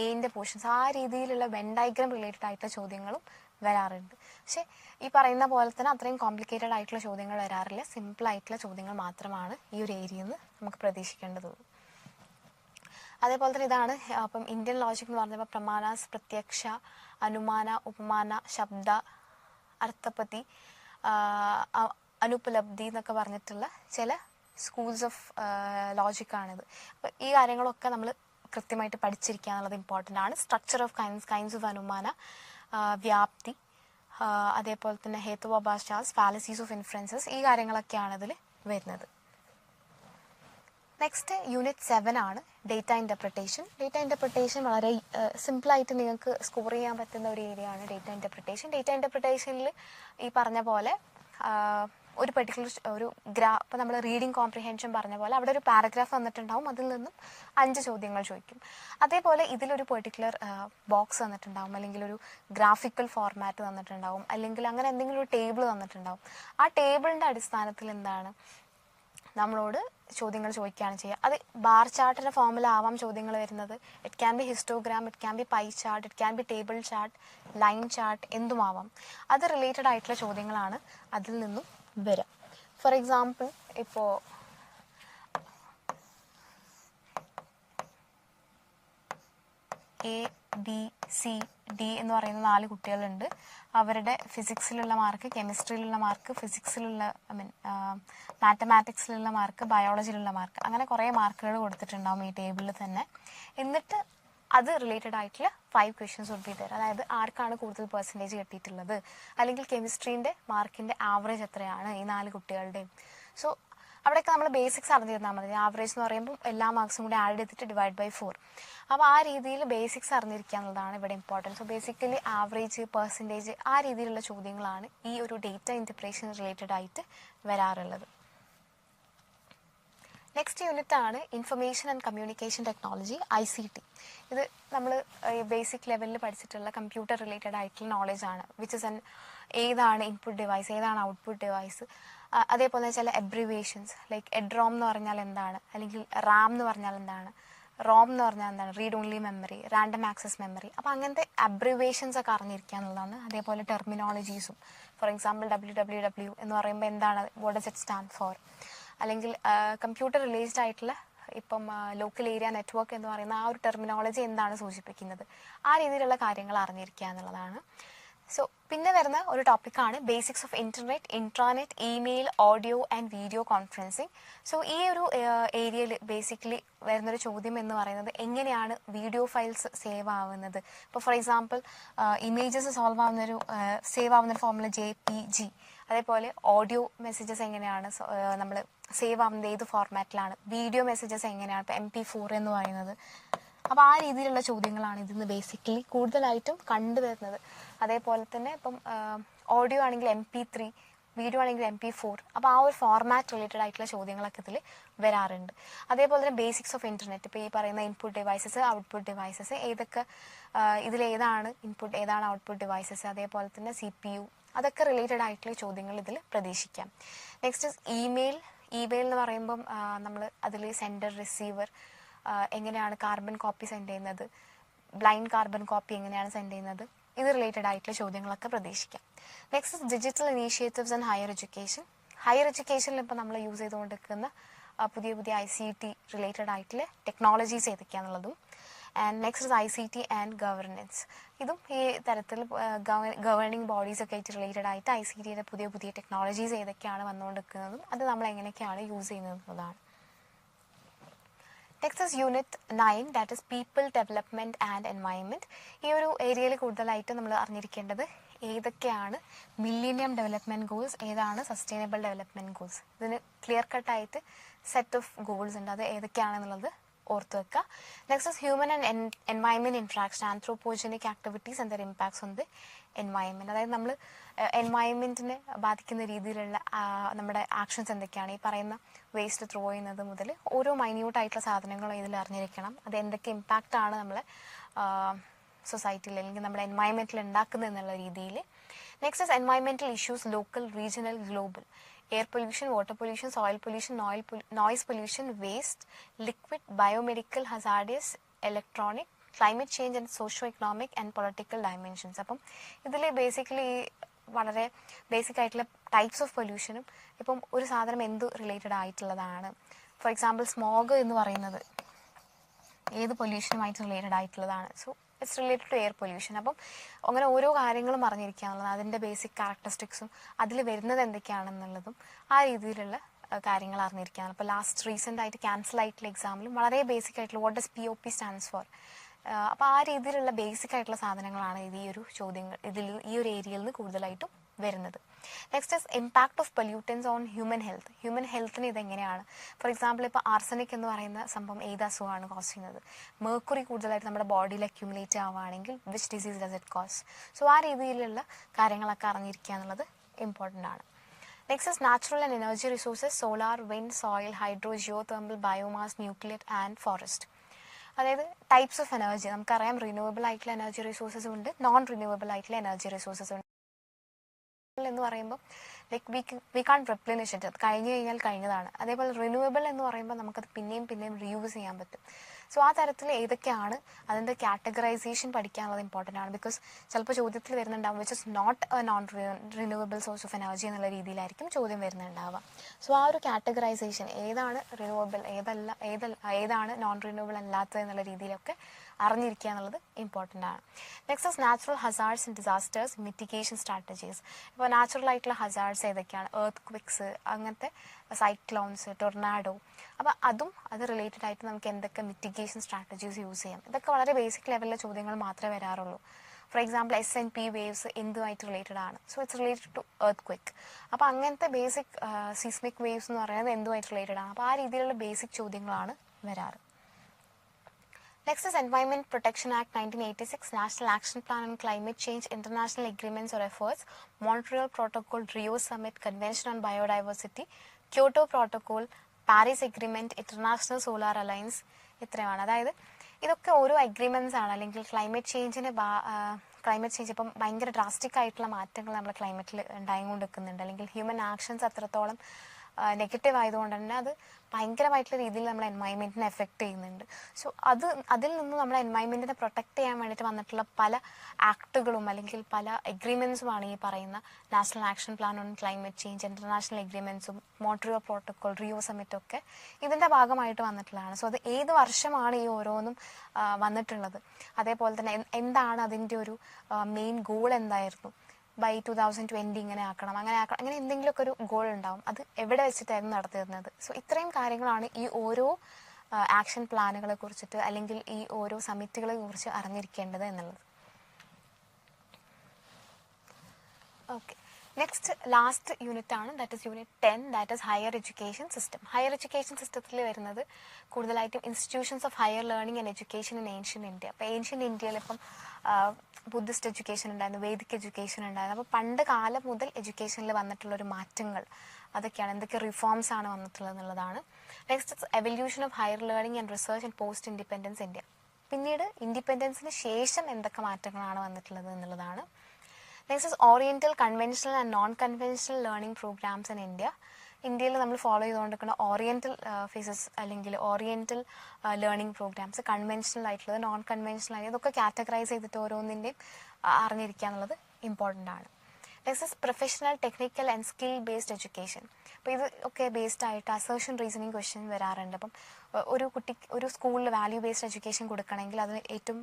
എന്റെ പോർഷൻസ്. ആ രീതിയിലുള്ള വെൻ ഡയഗ്രാം റിലേറ്റഡ് ആയിട്ടുള്ള ചോദ്യങ്ങളും വരാറുണ്ട്. പക്ഷെ ഈ പറയുന്ന പോലെ തന്നെ അത്രയും കോംപ്ലിക്കേറ്റഡ് ആയിട്ടുള്ള ചോദ്യങ്ങൾ വരാറില്ല. സിമ്പിൾ ആയിട്ടുള്ള ചോദ്യങ്ങൾ മാത്രമാണ് ഈ ഒരു ഏരിയയിൽ നിന്ന് നമുക്ക് പ്രതീക്ഷിക്കേണ്ടതുള്ളൂ. അതേപോലെ തന്നെ ഇതാണ് അപ്പം ഇന്ത്യൻ ലോജിക് എന്ന് പറഞ്ഞപ്പോൾ പ്രമാണാസ്, പ്രത്യക്ഷ, അനുമാന, ഉപമാന, ശബ്ദ, അർത്ഥപതി, അനുപലബ്ധി എന്നൊക്കെ പറഞ്ഞിട്ടുള്ള ചില സ്കൂൾസ് ഓഫ് ലോജിക്കാണിത്. അപ്പോൾ ഈ കാര്യങ്ങളൊക്കെ നമ്മൾ കൃത്യമായിട്ട് പഠിച്ചിരിക്കുക എന്നുള്ളത് ഇമ്പോർട്ടൻ്റ് ആണ്. സ്ട്രക്ചർ ഓഫ് കൈൻഡ്സ് ഓഫ് അനുമാന, വ്യാപ്തി, അതേപോലെ തന്നെ ഹേതുവാഭാഷാസ്, ഫാലസീസ് ഓഫ് ഇൻഫറൻസസ്, ഈ കാര്യങ്ങളൊക്കെയാണ് ഇതിൽ വരുന്നത്. നെക്സ്റ്റ് യൂണിറ്റ് 7 ആണ് ഡേറ്റ ഇൻ്റർപ്രിട്ടേഷൻ. ഡേറ്റ ഇൻ്റർപ്രിട്ടേഷൻ വളരെ സിമ്പിളായിട്ട് നിങ്ങൾക്ക് സ്കോർ ചെയ്യാൻ പറ്റുന്ന ഒരു ഏരിയ ആണ് ഡേറ്റ ഇൻ്റർപ്രിട്ടേഷൻ. ഡേറ്റ ഇൻ്റർപ്രിട്ടേഷനിൽ ഈ പറഞ്ഞ പോലെ ഒരു പെർട്ടിക്കുലർ ഒരു ഇപ്പോൾ നമ്മൾ റീഡിങ് കോംപ്രിഹെൻഷൻ പറഞ്ഞ പോലെ അവിടെ ഒരു പാരഗ്രാഫ് വന്നിട്ടുണ്ടാവും, അതിൽ നിന്നും 5 ചോദ്യങ്ങൾ ചോദിക്കും. അതേപോലെ ഇതിലൊരു പെർട്ടിക്കുലർ ബോക്സ് തന്നിട്ടുണ്ടാവും, അല്ലെങ്കിൽ ഒരു ഗ്രാഫിക്കൽ ഫോർമാറ്റ് തന്നിട്ടുണ്ടാവും, അല്ലെങ്കിൽ അങ്ങനെ എന്തെങ്കിലും ഒരു ടേബിൾ തന്നിട്ടുണ്ടാവും. ആ ടേബിളിൻ്റെ അടിസ്ഥാനത്തിൽ എന്താണ് നമ്മളോട് ചോദ്യങ്ങൾ ചോദിക്കുകയാണ് ചെയ്യുക. അത് ബാർ ചാർട്ടിൻ്റെ ഫോമിലാവാം ചോദ്യങ്ങൾ വരുന്നത്. It can be histogram, it can be pie chart, it can be table chart, line chart, എന്തുമാവാം. അത് റിലേറ്റഡ് ആയിട്ടുള്ള ചോദ്യങ്ങളാണ് അതിൽ നിന്നും വരാം. ഫോർ എക്സാമ്പിൾ ഇപ്പോൾ എ ബി സി ഡി എന്ന് പറയുന്ന 4 കുട്ടികളുണ്ട്. അവരുടെ ഫിസിക്സിലുള്ള മാർക്ക്, കെമിസ്ട്രിയിലുള്ള മാർക്ക്, ഫിസിക്സിലുള്ള മാത്തമാറ്റിക്സിലുള്ള മാർക്ക്, ബയോളജിയിലുള്ള മാർക്ക്, അങ്ങനെ കുറേ മാർക്കുകൾ കൊടുത്തിട്ടുണ്ടാവും ഈ ടേബിളിൽ തന്നെ. എന്നിട്ട് അത് റിലേറ്റഡ് ആയിട്ടുള്ള 5 questions would be there. അതായത് ആർക്കാണ് കൂടുതൽ പെർസെൻറ്റേജ് കിട്ടിയിട്ടുള്ളത്, അല്ലെങ്കിൽ കെമിസ്ട്രീൻ്റെ മാർക്കിൻ്റെ ആവറേജ് എത്രയാണ് ഈ 4 കുട്ടികളുടെയും. സോ അവിടെയൊക്കെ നമ്മൾ ബേസിക്സ് അറിഞ്ഞിരുന്നാൽ മതി. ആവറേജ് എന്ന് പറയുമ്പോൾ എല്ലാ മാർക്സും കൂടി ആഡ് ചെയ്തിട്ട് ഡിവൈഡ് ബൈ 4. അപ്പോൾ ആ രീതിയിൽ ബേസിക്സ് അറിഞ്ഞിരിക്കുക എന്നുള്ളതാണ് ഇവിടെ important. So basically average, percentage, ആ രീതിയിലുള്ള ചോദ്യങ്ങളാണ് ഈ ഒരു ഡേറ്റ ഇൻ്റർപ്രിട്ടേഷൻ റിലേറ്റഡ് ആയിട്ട് വരാറുള്ളത്. നെക്സ്റ്റ് യൂണിറ്റ് ആണ് information and communication technology, ICT. ഇത് നമ്മൾ ബേസിക് ലെവലിൽ പഠിച്ചിട്ടുള്ള കമ്പ്യൂട്ടർ റിലേറ്റഡ് ആയിട്ടുള്ള നോളജ് ആണ്. വിച്ച് ഇസ് ഏതാണ് ഇൻപുട്ട് ഡിവൈസ്, ഏതാണ് ഔട്ട്പുട്ട് ഡിവൈസ്, അതേപോലെ ചില എബ്രിവേഷൻസ് ലൈക്ക് എഡ്രോം എന്ന് പറഞ്ഞാൽ എന്താണ്, അല്ലെങ്കിൽ റാം എന്ന് പറഞ്ഞാൽ എന്താണ്, റോം എന്ന് പറഞ്ഞാൽ എന്താണ്, read only memory, random access memory. അപ്പോൾ അങ്ങനത്തെ അബ്രിവേഷൻസ് ഒക്കെ അറിഞ്ഞിരിക്കുക എന്നുള്ളതാണ്. അതേപോലെ ടെർമിനോളജീസും, ഫോർ എക്സാമ്പിൾ WWW എന്ന് പറയുമ്പോൾ എന്താണ്, what does it stand for, അല്ലെങ്കിൽ കമ്പ്യൂട്ടർ റിലേറ്റഡ് ആയിട്ടുള്ള ഇപ്പം ലോക്കൽ ഏരിയ നെറ്റ്വർക്ക് എന്ന് പറയുന്ന ആ ഒരു ടെർമിനോളജി എന്താണ് സൂചിപ്പിക്കുന്നത്, ആ രീതിയിലുള്ള കാര്യങ്ങൾ അറിഞ്ഞിരിക്കുക എന്നുള്ളതാണ്. സോ പിന്നെ വരുന്ന ഒരു ടോപ്പിക്കാണ് basics of internet, intranet, email, audio and video conferencing. So ഈ ഒരു ഏരിയയിൽ ബേസിക്കലി വരുന്നൊരു ചോദ്യം എന്ന് പറയുന്നത് എങ്ങനെയാണ് വീഡിയോ ഫയൽസ് സേവ് ആവുന്നത്. ഇപ്പോൾ ഫോർ എക്സാമ്പിൾ ഇമേജസ് സേവ് ആവുന്നൊരു ഫോർമുല JPG. അതേപോലെ ഓഡിയോ മെസ്സേജസ് എങ്ങനെയാണ് നമ്മൾ സേവ് ആവുന്നത്, ഏത് ഫോർമാറ്റിലാണ്, വീഡിയോ മെസ്സേജസ് എങ്ങനെയാണ്, ഇപ്പോൾ MP4 എന്ന് പറയുന്നത്. അപ്പോൾ ആ രീതിയിലുള്ള ചോദ്യങ്ങളാണ് ഇതിന്ന് ബേസിക്കലി കൂടുതലായിട്ടും കണ്ടുവരുന്നത്. അതേപോലെ തന്നെ ഇപ്പം ഓഡിയോ ആണെങ്കിൽ MP3, വീഡിയോ ആണെങ്കിൽ MP4. അപ്പോൾ ആ ഒരു ഫോർമാറ്റ് റിലേറ്റഡ് ആയിട്ടുള്ള ചോദ്യങ്ങളൊക്കെ ഇതിൽ വരാറുണ്ട്. അതേപോലെ തന്നെ ബേസിക്സ് ഓഫ് ഇൻ്റർനെറ്റ്, ഇപ്പോൾ ഈ പറയുന്ന ഇൻപുട്ട് ഡിവൈസസ്, ഔട്ട്പുട്ട് ഡിവൈസസ്, ഏതൊക്കെ ഇതിലേതാണ് ഇൻപുട്ട്, ഏതാണ് ഔട്ട്പുട്ട് ഡിവൈസസ്, അതേപോലെ തന്നെ CPU, അതൊക്കെ റിലേറ്റഡ് ആയിട്ടുള്ള ചോദ്യങ്ങൾ ഇതിൽ പ്രതീക്ഷിക്കാം. നെക്സ്റ്റ് ഇമെയിൽ എന്ന് പറയുമ്പം നമ്മൾ അതിൽ സെൻഡർ, റിസീവർ, എങ്ങനെയാണ് കാർബൺ കോപ്പി സെൻഡ് ചെയ്യുന്നത്, ബ്ലൈൻഡ് കാർബൺ കോപ്പി എങ്ങനെയാണ് സെൻഡ് ചെയ്യുന്നത്, ഇത് റിലേറ്റഡ് ആയിട്ടുള്ള ചോദ്യങ്ങളൊക്കെ പ്രതീക്ഷിക്കാം. Next digital initiatives and higher education. Higher എഡ്യൂക്കേഷനിൽ ഇപ്പോൾ നമ്മൾ യൂസ് ചെയ്തുകൊണ്ടിരിക്കുന്ന പുതിയ ICT റിലേറ്റഡ് ആയിട്ടുള്ള ടെക്നോളജീസ് ഏതൊക്കെയാണെന്നുള്ളതും. And next ICT and governance. ഇതും ഈ തരത്തിൽ ഗവേണിംഗ് ബോഡീസൊക്കെ ആയിട്ട് റിലേറ്റഡ് ആയിട്ട് ICTയുടെ പുതിയ ടെക്നോളജീസ് ഏതൊക്കെയാണ് വന്നുകൊണ്ടിരിക്കുന്നതും അത് നമ്മൾ എങ്ങനെയൊക്കെയാണ് യൂസ് ചെയ്യുന്നത് എന്നുള്ളതാണ്. Next is unit 9, that is people, development and environment. ഈ ഒരു ഏരിയയിൽ കൂടുതലായിട്ട് നമ്മൾ അറിഞ്ഞിരിക്കേണ്ടത് ഏതൊക്കെയാണ് മില്ലേനിയം ഡെവലപ്മെൻറ്റ് ഗോൾസ്, ഏതാണ് സസ്റ്റൈനബിൾ ഡെവലപ്മെൻറ്റ് ഗോൾസ്. ഇതിന് ക്ലിയർ കട്ടായിട്ട് സെറ്റ് ഓഫ് ഗോൾസ് ഉണ്ട്, അത് ഏതൊക്കെയാണെന്നുള്ളത് ഓർത്ത് വെക്കുക. Next is human and environment interaction, anthropogenic activities and there impacts on the environment. അതായത് നമ്മൾ എൻവയൺമെൻറ്റിനെ ബാധിക്കുന്ന രീതിയിലുള്ള നമ്മുടെ ആക്ഷൻസ് എന്തൊക്കെയാണ്, ഈ പറയുന്ന വേസ്റ്റ് ത്രോ ചെയ്യുന്നത് മുതൽ ഓരോ മൈന്യൂട്ടായിട്ടുള്ള സാധനങ്ങളും ഇതിൽ അറിഞ്ഞിരിക്കണം. അത് എന്തൊക്കെ ഇമ്പാക്റ്റാണ് നമ്മളെ സൊസൈറ്റിയിൽ അല്ലെങ്കിൽ നമ്മുടെ എൻവയൺമെൻറ്റിൽ ഉണ്ടാക്കുന്നത് എന്നുള്ള രീതിയിൽ. Next is environmental issues, local, regional, global. Air pollution, water pollution, soil pollution, noise pollution, waste, liquid, biomedical, hazardous, electronic, climate change and socio economic and political dimensions. അപ്പം ഇതിൽ ബേസിക്കലി ബേസിക് ആയിട്ടുള്ള ടൈപ്സ് ഓഫ് പൊല്യൂഷനും ഇപ്പം ഒരു സാധനം എന്ത് related ആയിട്ടുള്ളതാണ്. For example smog എന്ന് പറയുന്നത് ഏത് പൊല്യൂഷനുമായിട്ട് റിലേറ്റഡ് ആയിട്ടുള്ളതാണ്. So it's related to air pollution. അപ്പം അങ്ങനെ ഓരോ കാര്യങ്ങളും അറിഞ്ഞിരിക്കുക എന്നുള്ളത്, അതിൻ്റെ ബേസിക് ക്യാരക്ടറിസ്റ്റിക്സും അതിൽ വരുന്നത് എന്തൊക്കെയാണെന്നുള്ളതും ആ രീതിയിലുള്ള കാര്യങ്ങൾ അറിഞ്ഞിരിക്കുകയാണ്. അപ്പോൾ ലാസ്റ്റ് റീസെൻ്റ് ആയിട്ട് ക്യാൻസൽ ആയിട്ടുള്ള എക്സാമിലും വളരെ ബേസിക് ആയിട്ടുള്ള what does POP stands for. അപ്പോൾ ആ രീതിയിലുള്ള ബേസിക് ആയിട്ടുള്ള സാധനങ്ങളാണ് ഈ ഒരു ചോദ്യങ്ങൾ ഈ ഒരു ഏരിയയിൽ നിന്ന് കൂടുതലായിട്ടും വരുന്നത്. Next is impact of pollutants on human health. Human ഹെൽത്തിന് ഇതെങ്ങനെയാണ്, ഫോർ എക്സാമ്പിൾ ഇപ്പോൾ ആർസനിക് എന്ന് പറയുന്ന സംഭവം ഏത് അസുഖമാണ് കോസ് ചെയ്യുന്നത്, മേർക്കുറി കൂടുതലായിട്ട് നമ്മുടെ ബോഡിയിൽ അക്യുമുലേറ്റ് ആവുകയാണെങ്കിൽ which disease does it cause. So ആ രീതിയിലുള്ള കാര്യങ്ങളൊക്കെ അറിഞ്ഞിരിക്കുക എന്നുള്ളത് ഇമ്പോർട്ടൻ്റ് ആണ്. Next is natural and energy resources, solar, wind, soil, hydro, geothermal, biomass, nuclear and forest. അതായത് ടൈപ്സ് ഓഫ് എനർജി നമുക്കറിയാം, റിന്യൂവബിൾ ആയിട്ടുള്ള എനർജി റിസോഴ്സസ് ഉണ്ട്, നോൺ റിന്യൂവബിൾ ആയിട്ടുള്ള എനർജി റിസോഴ്സസ് ഉണ്ട്. എന്ന് പറയുമ്പോൾ like we can replenish it, അത് കഴിഞ്ഞ് കഴിഞ്ഞാൽ കഴിഞ്ഞതാണ്. അതേപോലെ റിന്യൂവബിൾ എന്ന് പറയുമ്പോൾ നമുക്കത് പിന്നെയും റീയൂസ് ചെയ്യാൻ പറ്റും. സോ ആ തരത്തിൽ ഏതൊക്കെയാണ് അതിൻ്റെ കാറ്റഗറൈസേഷൻ പഠിക്കാനുള്ളത് ഇമ്പോർട്ടൻ്റ് ആണ്. ബിക്കോസ് ചിലപ്പോൾ ചോദ്യത്തിൽ വരുന്നുണ്ടാവും which is not a non renewable source of energy എന്നുള്ള രീതിയിലായിരിക്കും ചോദ്യം വരുന്നുണ്ടാവുക. സോ ആ ഒരു കാറ്റഗറൈസേഷൻ ഏതാണ് റിന്യൂവബിൾ, ഏതാണ് നോൺ റിന്യൂവബിൾ അല്ലാത്തത് എന്നുള്ള രീതിയിലൊക്കെ അറിഞ്ഞിരിക്കുക എന്നുള്ളത് ഇമ്പോർട്ടൻ്റ് ആണ്. Next is natural hazards and disasters, mitigation strategies. ഇപ്പോൾ നാച്ചുറൽ ആയിട്ടുള്ള ഹസാർഡ്സ് ഏതൊക്കെയാണ്, എർത്ത് ക്വിക്സ്, അങ്ങനത്തെ സൈക്ലോൺസ്, ടൊർണാഡോ. അപ്പോൾ അത് റിലേറ്റഡ് ആയിട്ട് നമുക്ക് എന്തൊക്കെ മിറ്റിഗേഷൻ സ്ട്രാറ്റജീസ് യൂസ് ചെയ്യാം, ഇതൊക്കെ വളരെ ബേസിക് ലെവലിലെ ചോദ്യങ്ങൾ മാത്രമേ വരാറുള്ളൂ. ഫോർ എക്സാമ്പിൾ SNP വേവ്സ് എന്തുമായിട്ട് റിലേറ്റഡ് ആണ്, so it's related to earthquake. അപ്പോൾ അങ്ങനത്തെ ബേസിക് സിസ്മിക് വേവ്സ് എന്ന് പറയുന്നത് എന്തുമായിട്ട് റിലേറ്റഡ് ആണ്. അപ്പോൾ ആ രീതിയിലുള്ള ബേസിക് ചോദ്യങ്ങളാണ് വരാറ്. Next is Environment Protection Act 1986, National Action Plan on Climate Change, International Agreements or Efforts, Montreal Protocol, Rio Summit, Convention on Biodiversity, Kyoto Protocol, Paris agreement, international solar alliance, ഇത്രയുമാണ്. അതായത് ഇതൊക്കെ ഓരോ അഗ്രിമെൻറ്റ്സ് ആണ്. അല്ലെങ്കിൽ climate change ഇപ്പം ഭയങ്കര drastic ആയിട്ടുള്ള മാറ്റങ്ങൾ നമ്മുടെ ക്ലൈമറ്റിൽ ഉണ്ടായിക്കൊണ്ടിരിക്കുന്നുണ്ട്. അല്ലെങ്കിൽ ഹ്യൂമൻ ആക്ഷൻസ് അത്രത്തോളം നെഗറ്റീവ് ആയതുകൊണ്ട് തന്നെ അത് ഭയങ്കരമായിട്ടുള്ള രീതിയിൽ നമ്മുടെ എൻവയൺമെൻറ്റിനെ എഫക്റ്റ് ചെയ്യുന്നുണ്ട്. സോ അതിൽ നിന്ന് നമ്മുടെ എൻവയൺമെൻറ്റിനെ പ്രൊട്ടക്റ്റ് ചെയ്യാൻ വേണ്ടിയിട്ട് വന്നിട്ടുള്ള പല ആക്ടുകളും അല്ലെങ്കിൽ പല എഗ്രിമെൻറ്റ്സുമാണ് ഈ പറയുന്ന national action plan on climate change, international എഗ്രിമെൻറ്റ്സും, മോൺട്രിയൽ പ്രോട്ടോക്കോൾ, റിയോ സമ്മിറ്റൊക്കെ ഇതിൻ്റെ ഭാഗമായിട്ട് വന്നിട്ടുള്ളതാണ്. സോ അത് ഏത് വർഷമാണ് ഈ ഓരോന്നും വന്നിട്ടുള്ളത്, അതേപോലെ തന്നെ എന്താണ് അതിൻ്റെ ഒരു മെയിൻ ഗോൾ എന്തായിരുന്നു, ബൈ 2020 ഇങ്ങനെ ആക്കണം, അങ്ങനെ എന്തെങ്കിലുമൊക്കെ ഒരു ഗോൾ ഉണ്ടാവും. അത് എവിടെ വെച്ചിട്ടായിരുന്നു നടത്തിയിരുന്നത്. സോ ഇത്രയും കാര്യങ്ങളാണ് ഈ ഓരോ ആക്ഷൻ പ്ലാനുകളെ കുറിച്ചിട്ട് അല്ലെങ്കിൽ ഈ ഓരോ സമിറ്റുകളെ കുറിച്ച് അറിഞ്ഞിരിക്കേണ്ടത് എന്നുള്ളത്. ഓക്കെ, നെക്സ്റ്റ് ലാസ്റ്റ് യൂണിറ്റ് ആണ്, that is unit 10, that is higher education system. Higher education സിസ്റ്റത്തിൽ വരുന്നത് കൂടുതലായിട്ടും institutions of higher learning and education in ancient India. അപ്പോൾ ഏൻഷ്യൻ ഇന്ത്യയിൽ ഇപ്പം ബുദ്ധിസ്റ്റ് എഡ്യൂക്കേഷൻ ഉണ്ടായിരുന്നു, വേദിക് എഡ്യൂക്കേഷൻ ഉണ്ടായിരുന്നു. അപ്പോൾ പണ്ട് കാലം മുതൽ എഡ്യൂക്കേഷനിൽ വന്നിട്ടുള്ളൊരു മാറ്റങ്ങൾ അതൊക്കെയാണ്, എന്തൊക്കെ റിഫോംസ് ആണ് വന്നിട്ടുള്ളത് എന്നുള്ളതാണ്. Next evolution of higher learning and research and post independence India. പിന്നീട് ഇൻഡിപെൻഡൻസിന് ശേഷം എന്തൊക്കെ മാറ്റങ്ങളാണ് വന്നിട്ടുള്ളത് എന്നുള്ളതാണ്. Next is oriental, conventional and non conventional learning programs in India. ഇന്ത്യയിൽ നമ്മൾ ഫോളോ ചെയ്തുകൊണ്ടിരിക്കുന്ന ഓറിയന്റൽ ഫേസസ് അല്ലെങ്കിൽ ഓറിയന്റൽ ലേണിംഗ് പ്രോഗ്രാംസ്, കൺവെൻഷണൽ ആയിട്ടുള്ളത്, നോൺ കൺവെൻഷണൽ ആയിട്ട്, ഇതൊക്കെ കാറ്റഗറൈസ് ചെയ്തിട്ട് ഓരോന്നിൻ്റെയും അറിഞ്ഞിരിക്കുക എന്നുള്ളത് ഇമ്പോർട്ടൻ്റ് ആണ്. Next is professional, technical and skill based education. അപ്പോൾ ഇത് ഒക്കെ ബേസ്ഡ് ആയിട്ട് അസേർഷൻ റീസണിങ് ക്വസ്റ്റ്യൻ വരാറുണ്ട്. അപ്പം ഒരു സ്കൂളിൽ വാല്യൂ ബേസ്ഡ് എഡ്യൂക്കേഷൻ കൊടുക്കണമെങ്കിൽ അതിന് ഏറ്റവും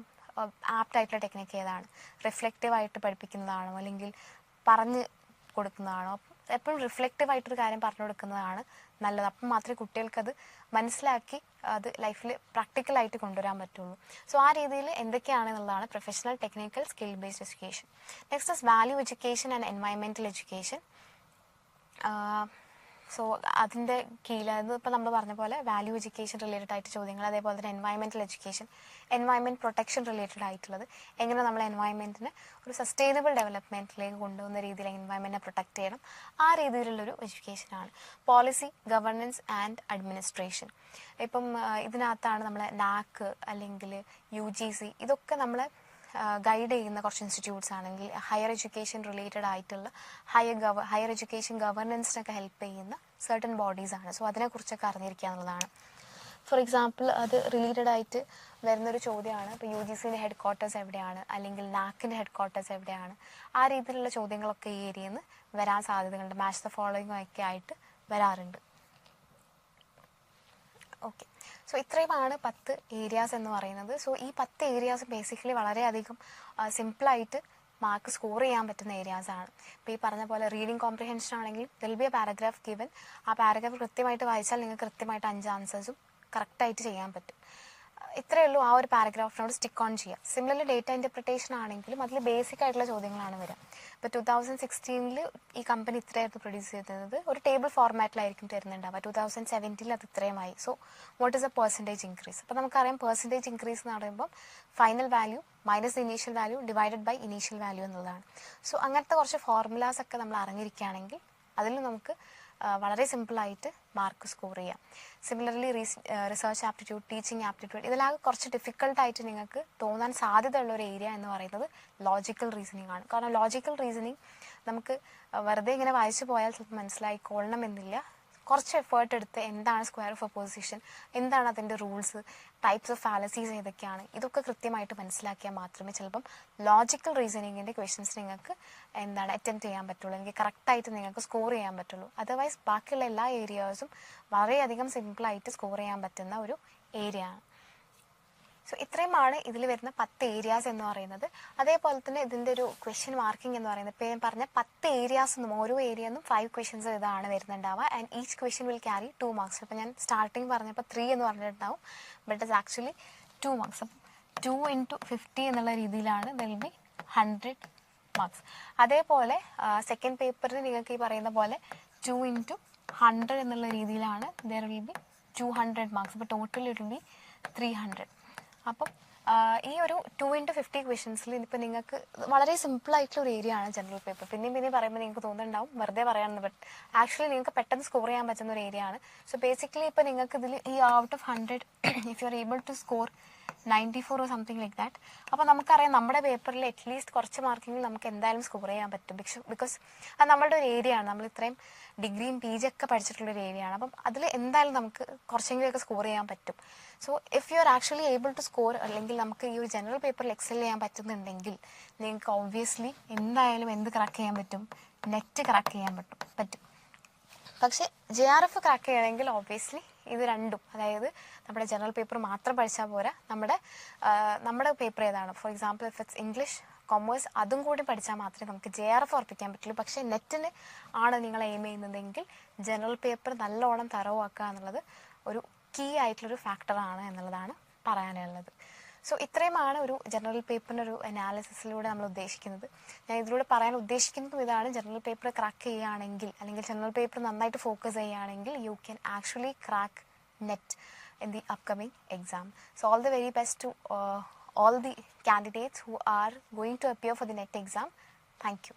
ആപ്റ്റ് ആയിട്ടുള്ള ടെക്നിക്ക് ഏതാണ്? റിഫ്ലക്റ്റീവ് ആയിട്ട് പഠിപ്പിക്കുന്നതാണോ അല്ലെങ്കിൽ പറഞ്ഞ് കൊടുക്കുന്നതാണോ? എപ്പോഴും റിഫ്ലക്റ്റീവ് ആയിട്ടൊരു കാര്യം പറഞ്ഞു കൊടുക്കുന്നതാണ് നല്ലത്. അപ്പം മാത്രമേ കുട്ടികൾക്കത് മനസ്സിലാക്കി അത് ലൈഫിൽ പ്രാക്ടിക്കലായിട്ട് കൊണ്ടുവരാൻ പറ്റുള്ളൂ. സോ ആ രീതിയിൽ എന്തൊക്കെയാണെന്നുള്ളതാണ് professional, technical, skill based education. Next is value education and environmental education. So അതിൻ്റെ കീഴിൽ ഇപ്പം നമ്മൾ പറഞ്ഞ പോലെ വാല്യൂ എഡ്യൂക്കേഷൻ റിലേറ്റഡ് ആയിട്ട് ചോദ്യങ്ങൾ, അതേപോലെ തന്നെ environmental education, environment protection related ആയിട്ടുള്ളത്, എങ്ങനെ നമ്മൾ എൻവയൺമെൻറ്റിനെ ഒരു സസ്റ്റൈനബിൾ ഡെവലപ്മെൻറ്റിലേക്ക് കൊണ്ടുപോകുന്ന രീതിയിൽ എൻവയൺമെൻറ്റിനെ പ്രൊട്ടക്ട് ചെയ്യണം, ആ രീതിയിലുള്ളൊരു എഡ്യൂക്കേഷനാണ്. Policy, governance and administration. ഇപ്പം ഇതിനകത്താണ് നമ്മളെ നാക്ക് അല്ലെങ്കിൽ UGC ഇതൊക്കെ നമ്മളെ ഗൈഡ് ചെയ്യുന്ന കുറച്ച് ഇൻസ്റ്റിറ്റ്യൂട്ട്സ് ആണെങ്കിൽ ഹയർ എഡ്യൂക്കേഷൻ റിലേറ്റഡ് ആയിട്ടുള്ള ഹയർ എഡ്യൂക്കേഷൻ ഗവർണൻസിനൊക്കെ ഹെൽപ്പ് ചെയ്യുന്ന സർട്ടൻ ബോഡീസ് ആണ്. സോ അതിനെക്കുറിച്ചൊക്കെ അറിഞ്ഞിരിക്കുക എന്നുള്ളതാണ്. ഫോർ എക്സാമ്പിൾ അത് റിലേറ്റഡ് ആയിട്ട് വരുന്നൊരു ചോദ്യമാണ്, ഇപ്പോൾ UGCൻ്റെ ഹെഡ് ക്വാർട്ടേഴ്സ് എവിടെയാണ് അല്ലെങ്കിൽ നാക്കിൻ്റെ ഹെഡ് ക്വാർട്ടേഴ്സ് എവിടെയാണ്, ആ രീതിയിലുള്ള ചോദ്യങ്ങളൊക്കെ ഈ ഏരിയയിൽ നിന്ന് വരാൻ സാധ്യതകളുണ്ട്. മാച്ച് ദ ഫോളോയിങ് ഒക്കെ ആയിട്ട് വരാറുണ്ട്. ഓക്കെ, സോ ഇത്രയുമാണ് 10 ഏരിയാസ് എന്ന് പറയുന്നത്. സോ ഈ 10 ഏരിയാസ് ബേസിക്കലി വളരെയധികം സിമ്പിളായിട്ട് മാർക്ക് സ്കോർ ചെയ്യാൻ പറ്റുന്ന ഏരിയാസാണ്. ഇപ്പോൾ ഈ പറഞ്ഞ പോലെ റീഡിങ് കോംപ്രിഹെൻഷൻ ആണെങ്കിൽ ദിൽ ബി എ പാരഗ്രാഫ് ഗിവൻ, ആ പാരഗ്രാഫ് കൃത്യമായിട്ട് വായിച്ചാൽ നിങ്ങൾക്ക് കൃത്യമായിട്ട് 5 ആൻസേഴ്സും കറക്റ്റായിട്ട് ചെയ്യാൻ പറ്റും. ഇത്രയേ ഉള്ളൂ, ആ ഒരു പാരഗ്രാഫിനോട് സ്റ്റിക്ക് ഓൺ ചെയ്യുക. സിമിലർലി ഡേറ്റ ഇൻ്റർപ്രിട്ടേഷൻ ആണെങ്കിലും അതിൽ ബേസിക് ആയിട്ടുള്ള ചോദ്യങ്ങളാണ് വരിക. ഇപ്പോൾ 2016 ഈ കമ്പനി ഇത്രയായിരുന്നു പ്രൊഡ്യൂസ് ചെയ്തത്, ഒരു ടേബിൾ ഫോർമാറ്റിലായിരിക്കും തരുന്നുണ്ടാവുക. 2017 അത് ഇത്രയുമായി. So what is a percentage increase? അപ്പോൾ നമുക്കറിയാം പെർസെൻറ്റേജ് ഇൻക്രീസ് എന്ന് പറയുമ്പോൾ final value minus initial value divided by initial value എന്നുള്ളതാണ്. സോ അങ്ങനത്തെ കുറച്ച് ഫോർമുലാസ് ഒക്കെ നമ്മൾ അറിഞ്ഞിരിക്കുകയാണെങ്കിൽ അതിൽ നമുക്ക് വളരെ സിമ്പിളായിട്ട് മാർക്ക് സ്കോർ ചെയ്യാം. Similarly research aptitude, teaching aptitude, ഇതിലാകെ കുറച്ച് ഡിഫിക്കൽട്ടായിട്ട് നിങ്ങൾക്ക് തോന്നാൻ സാധ്യതയുള്ള ഒരു ഏരിയ എന്ന് പറയുന്നത് ലോജിക്കൽ റീസണിങ് ആണ്. കാരണം ലോജിക്കൽ റീസണിങ് നമുക്ക് വെറുതെ ഇങ്ങനെ വായിച്ചു പോയാൽ ചിലപ്പോൾ മനസ്സിലായിക്കൊള്ളണം എന്നില്ല. കുറച്ച് എഫേർട്ട് എടുത്ത് എന്താണ് സ്ക്വയർ ഓഫ് പൊസിഷൻ, എന്താണ് അതിൻ്റെ റൂൾസ്, ടൈപ്സ് ഓഫ് ഫാലസീസ് ഏതൊക്കെയാണ്, ഇതൊക്കെ കൃത്യമായിട്ട് മനസ്സിലാക്കിയാൽ മാത്രമേ ചിലപ്പം ലോജിക്കൽ റീസണിങ്ങിൻ്റെ ക്വസ്റ്റ്യൻസ് നിങ്ങൾക്ക് അറ്റംപ്റ്റ് ചെയ്യാൻ പറ്റുള്ളൂ, അല്ലെങ്കിൽ കറക്റ്റായിട്ട് നിങ്ങൾക്ക് സ്കോർ ചെയ്യാൻ പറ്റുള്ളൂ. അതർവൈസ് ബാക്കിയുള്ള എല്ലാ ഏരിയാസും വളരെയധികം സിമ്പിളായിട്ട് സ്കോർ ചെയ്യാൻ പറ്റുന്ന ഒരു ഏരിയ ആണ്. സോ ഇത്രയുമാണ് ഇതിൽ വരുന്ന 10 ഏരിയാസ് എന്ന് പറയുന്നത്. അതേപോലെ തന്നെ ഇതിൻ്റെ ഒരു ക്വസ്റ്റ്യൻ മാർക്കിംഗ് എന്ന് പറയുന്നത്, ഇപ്പോൾ ഞാൻ പറഞ്ഞ 10 ഏരിയാസ് എന്നും ഓരോ ഏരിയ എന്നും 5 ക്വസ്റ്റ്യൻസ് ഇതാണ് വരുന്നുണ്ടാവുക. And each question will carry 2 marks. അപ്പോൾ ഞാൻ സ്റ്റാർട്ടിങ് പറഞ്ഞപ്പോൾ 3 എന്ന് പറഞ്ഞിട്ടുണ്ടാവും, ബട്ട് ഇറ്റ്സ് ആക്ച്വലി 2 മാർക്സ്. അപ്പം 2 × 50 എന്നുള്ള രീതിയിലാണ് ദിൽ ബി 100 മാർക്സ്. അതേപോലെ സെക്കൻഡ് പേപ്പറിന് നിങ്ങൾക്ക് ഈ പറയുന്ന പോലെ 2 × 100 എന്നുള്ള രീതിയിലാണ് ദർ വിൽ ബി 200 മാർക്സ്. അപ്പോൾ ടോട്ടൽ ഇറ്റ് വിൽ ബി 300. അപ്പം ഈ ഒരു 2x50 ക്വസ്റ്റൻസിൽ ഇപ്പോൾ നിങ്ങൾക്ക് വളരെ സിമ്പിൾ ആയിട്ടുള്ള ഒരു ഏരിയ ആണ് ജനറൽ പേപ്പർ. പിന്നെയും പറയുമ്പോൾ നിങ്ങൾക്ക് തോന്നുന്നുണ്ടാവും വെറുതെ പറയാമെന്ന്, ബട്ട് ആക്ച്വലി നിങ്ങൾക്ക് പെട്ടെന്ന് സ്കോർ ചെയ്യാൻ പറ്റുന്ന ഒരു ഏരിയ ആണ്. സോ ബേസിക്കലി ഇപ്പോൾ നിങ്ങൾക്ക് ഇതിൽ ഈ out of 100 if you are able to score 94 or something like that, അപ്പോൾ നമുക്കറിയാം നമ്മുടെ പേപ്പറിൽ അറ്റ്ലീസ്റ്റ് കുറച്ച് മാർക്കിങ്ങിൽ നമുക്ക് എന്തായാലും സ്കോർ ചെയ്യാൻ പറ്റും. ബിക്കോസ് അത് നമ്മളുടെ ഒരു ഏരിയ ആണ്, നമ്മൾ ഇത്രയും ഡിഗ്രിയും PG ഒക്കെ പഠിച്ചിട്ടുള്ളൊരു ഏരിയ ആണ്. അപ്പം അതിൽ എന്തായാലും നമുക്ക് കുറച്ചെങ്കിലുമൊക്കെ സ്കോർ ചെയ്യാൻ പറ്റും. So if you are actually able to score, അല്ലെങ്കിൽ നമുക്ക് ഈ ഒരു ജനറൽ പേപ്പറിൽ എക്സൽ ചെയ്യാൻ പറ്റുന്നുണ്ടെങ്കിൽ നിങ്ങൾക്ക് ഒബ്വിയസ്ലി എന്തായാലും എന്ത് ക്രാക്ക് ചെയ്യാൻ പറ്റും, നെറ്റ് ക്രാക്ക് ചെയ്യാൻ പറ്റും. പക്ഷേ JRF ക്രാക്ക് ചെയ്യണമെങ്കിൽ ഒബ്വിയസ്ലി ഇത് രണ്ടും, അതായത് നമ്മുടെ ജനറൽ പേപ്പർ മാത്രം പഠിച്ചാൽ പോരാ, നമ്മുടെ പേപ്പർ ഏതാണ്, for example if it's English, commerce, അതും കൂടി പഠിച്ചാൽ മാത്രമേ നമുക്ക് JRF ഉറപ്പിക്കാൻ പറ്റുള്ളൂ. പക്ഷേ നെറ്റിന് ആണ് നിങ്ങൾ എയിം ചെയ്യുന്നതെങ്കിൽ ജനറൽ പേപ്പർ നല്ലോണം തറവാക്കുക എന്നുള്ളത് ഒരു കീ ആയിട്ടുള്ളൊരു ഫാക്ടറാണ് എന്നുള്ളതാണ് പറയാനുള്ളത്. സോ ഇത്രയുമാണ് ഒരു ജനറൽ പേപ്പറിൻ്റെ ഒരു അനാലിസിസിലൂടെ നമ്മൾ ഉദ്ദേശിക്കുന്നത്. ഞാൻ ഇതിലൂടെ പറയാൻ ഉദ്ദേശിക്കുന്നതും ഇതാണ്, ജനറൽ പേപ്പർ ക്രാക്ക് ചെയ്യുകയാണെങ്കിൽ, അല്ലെങ്കിൽ ജനറൽ പേപ്പർ നന്നായിട്ട് ഫോക്കസ് ചെയ്യുകയാണെങ്കിൽ U can actually crack net in the upcoming exam. So all the very best to all the candidates who are going to appear for the NET exam. Thank you.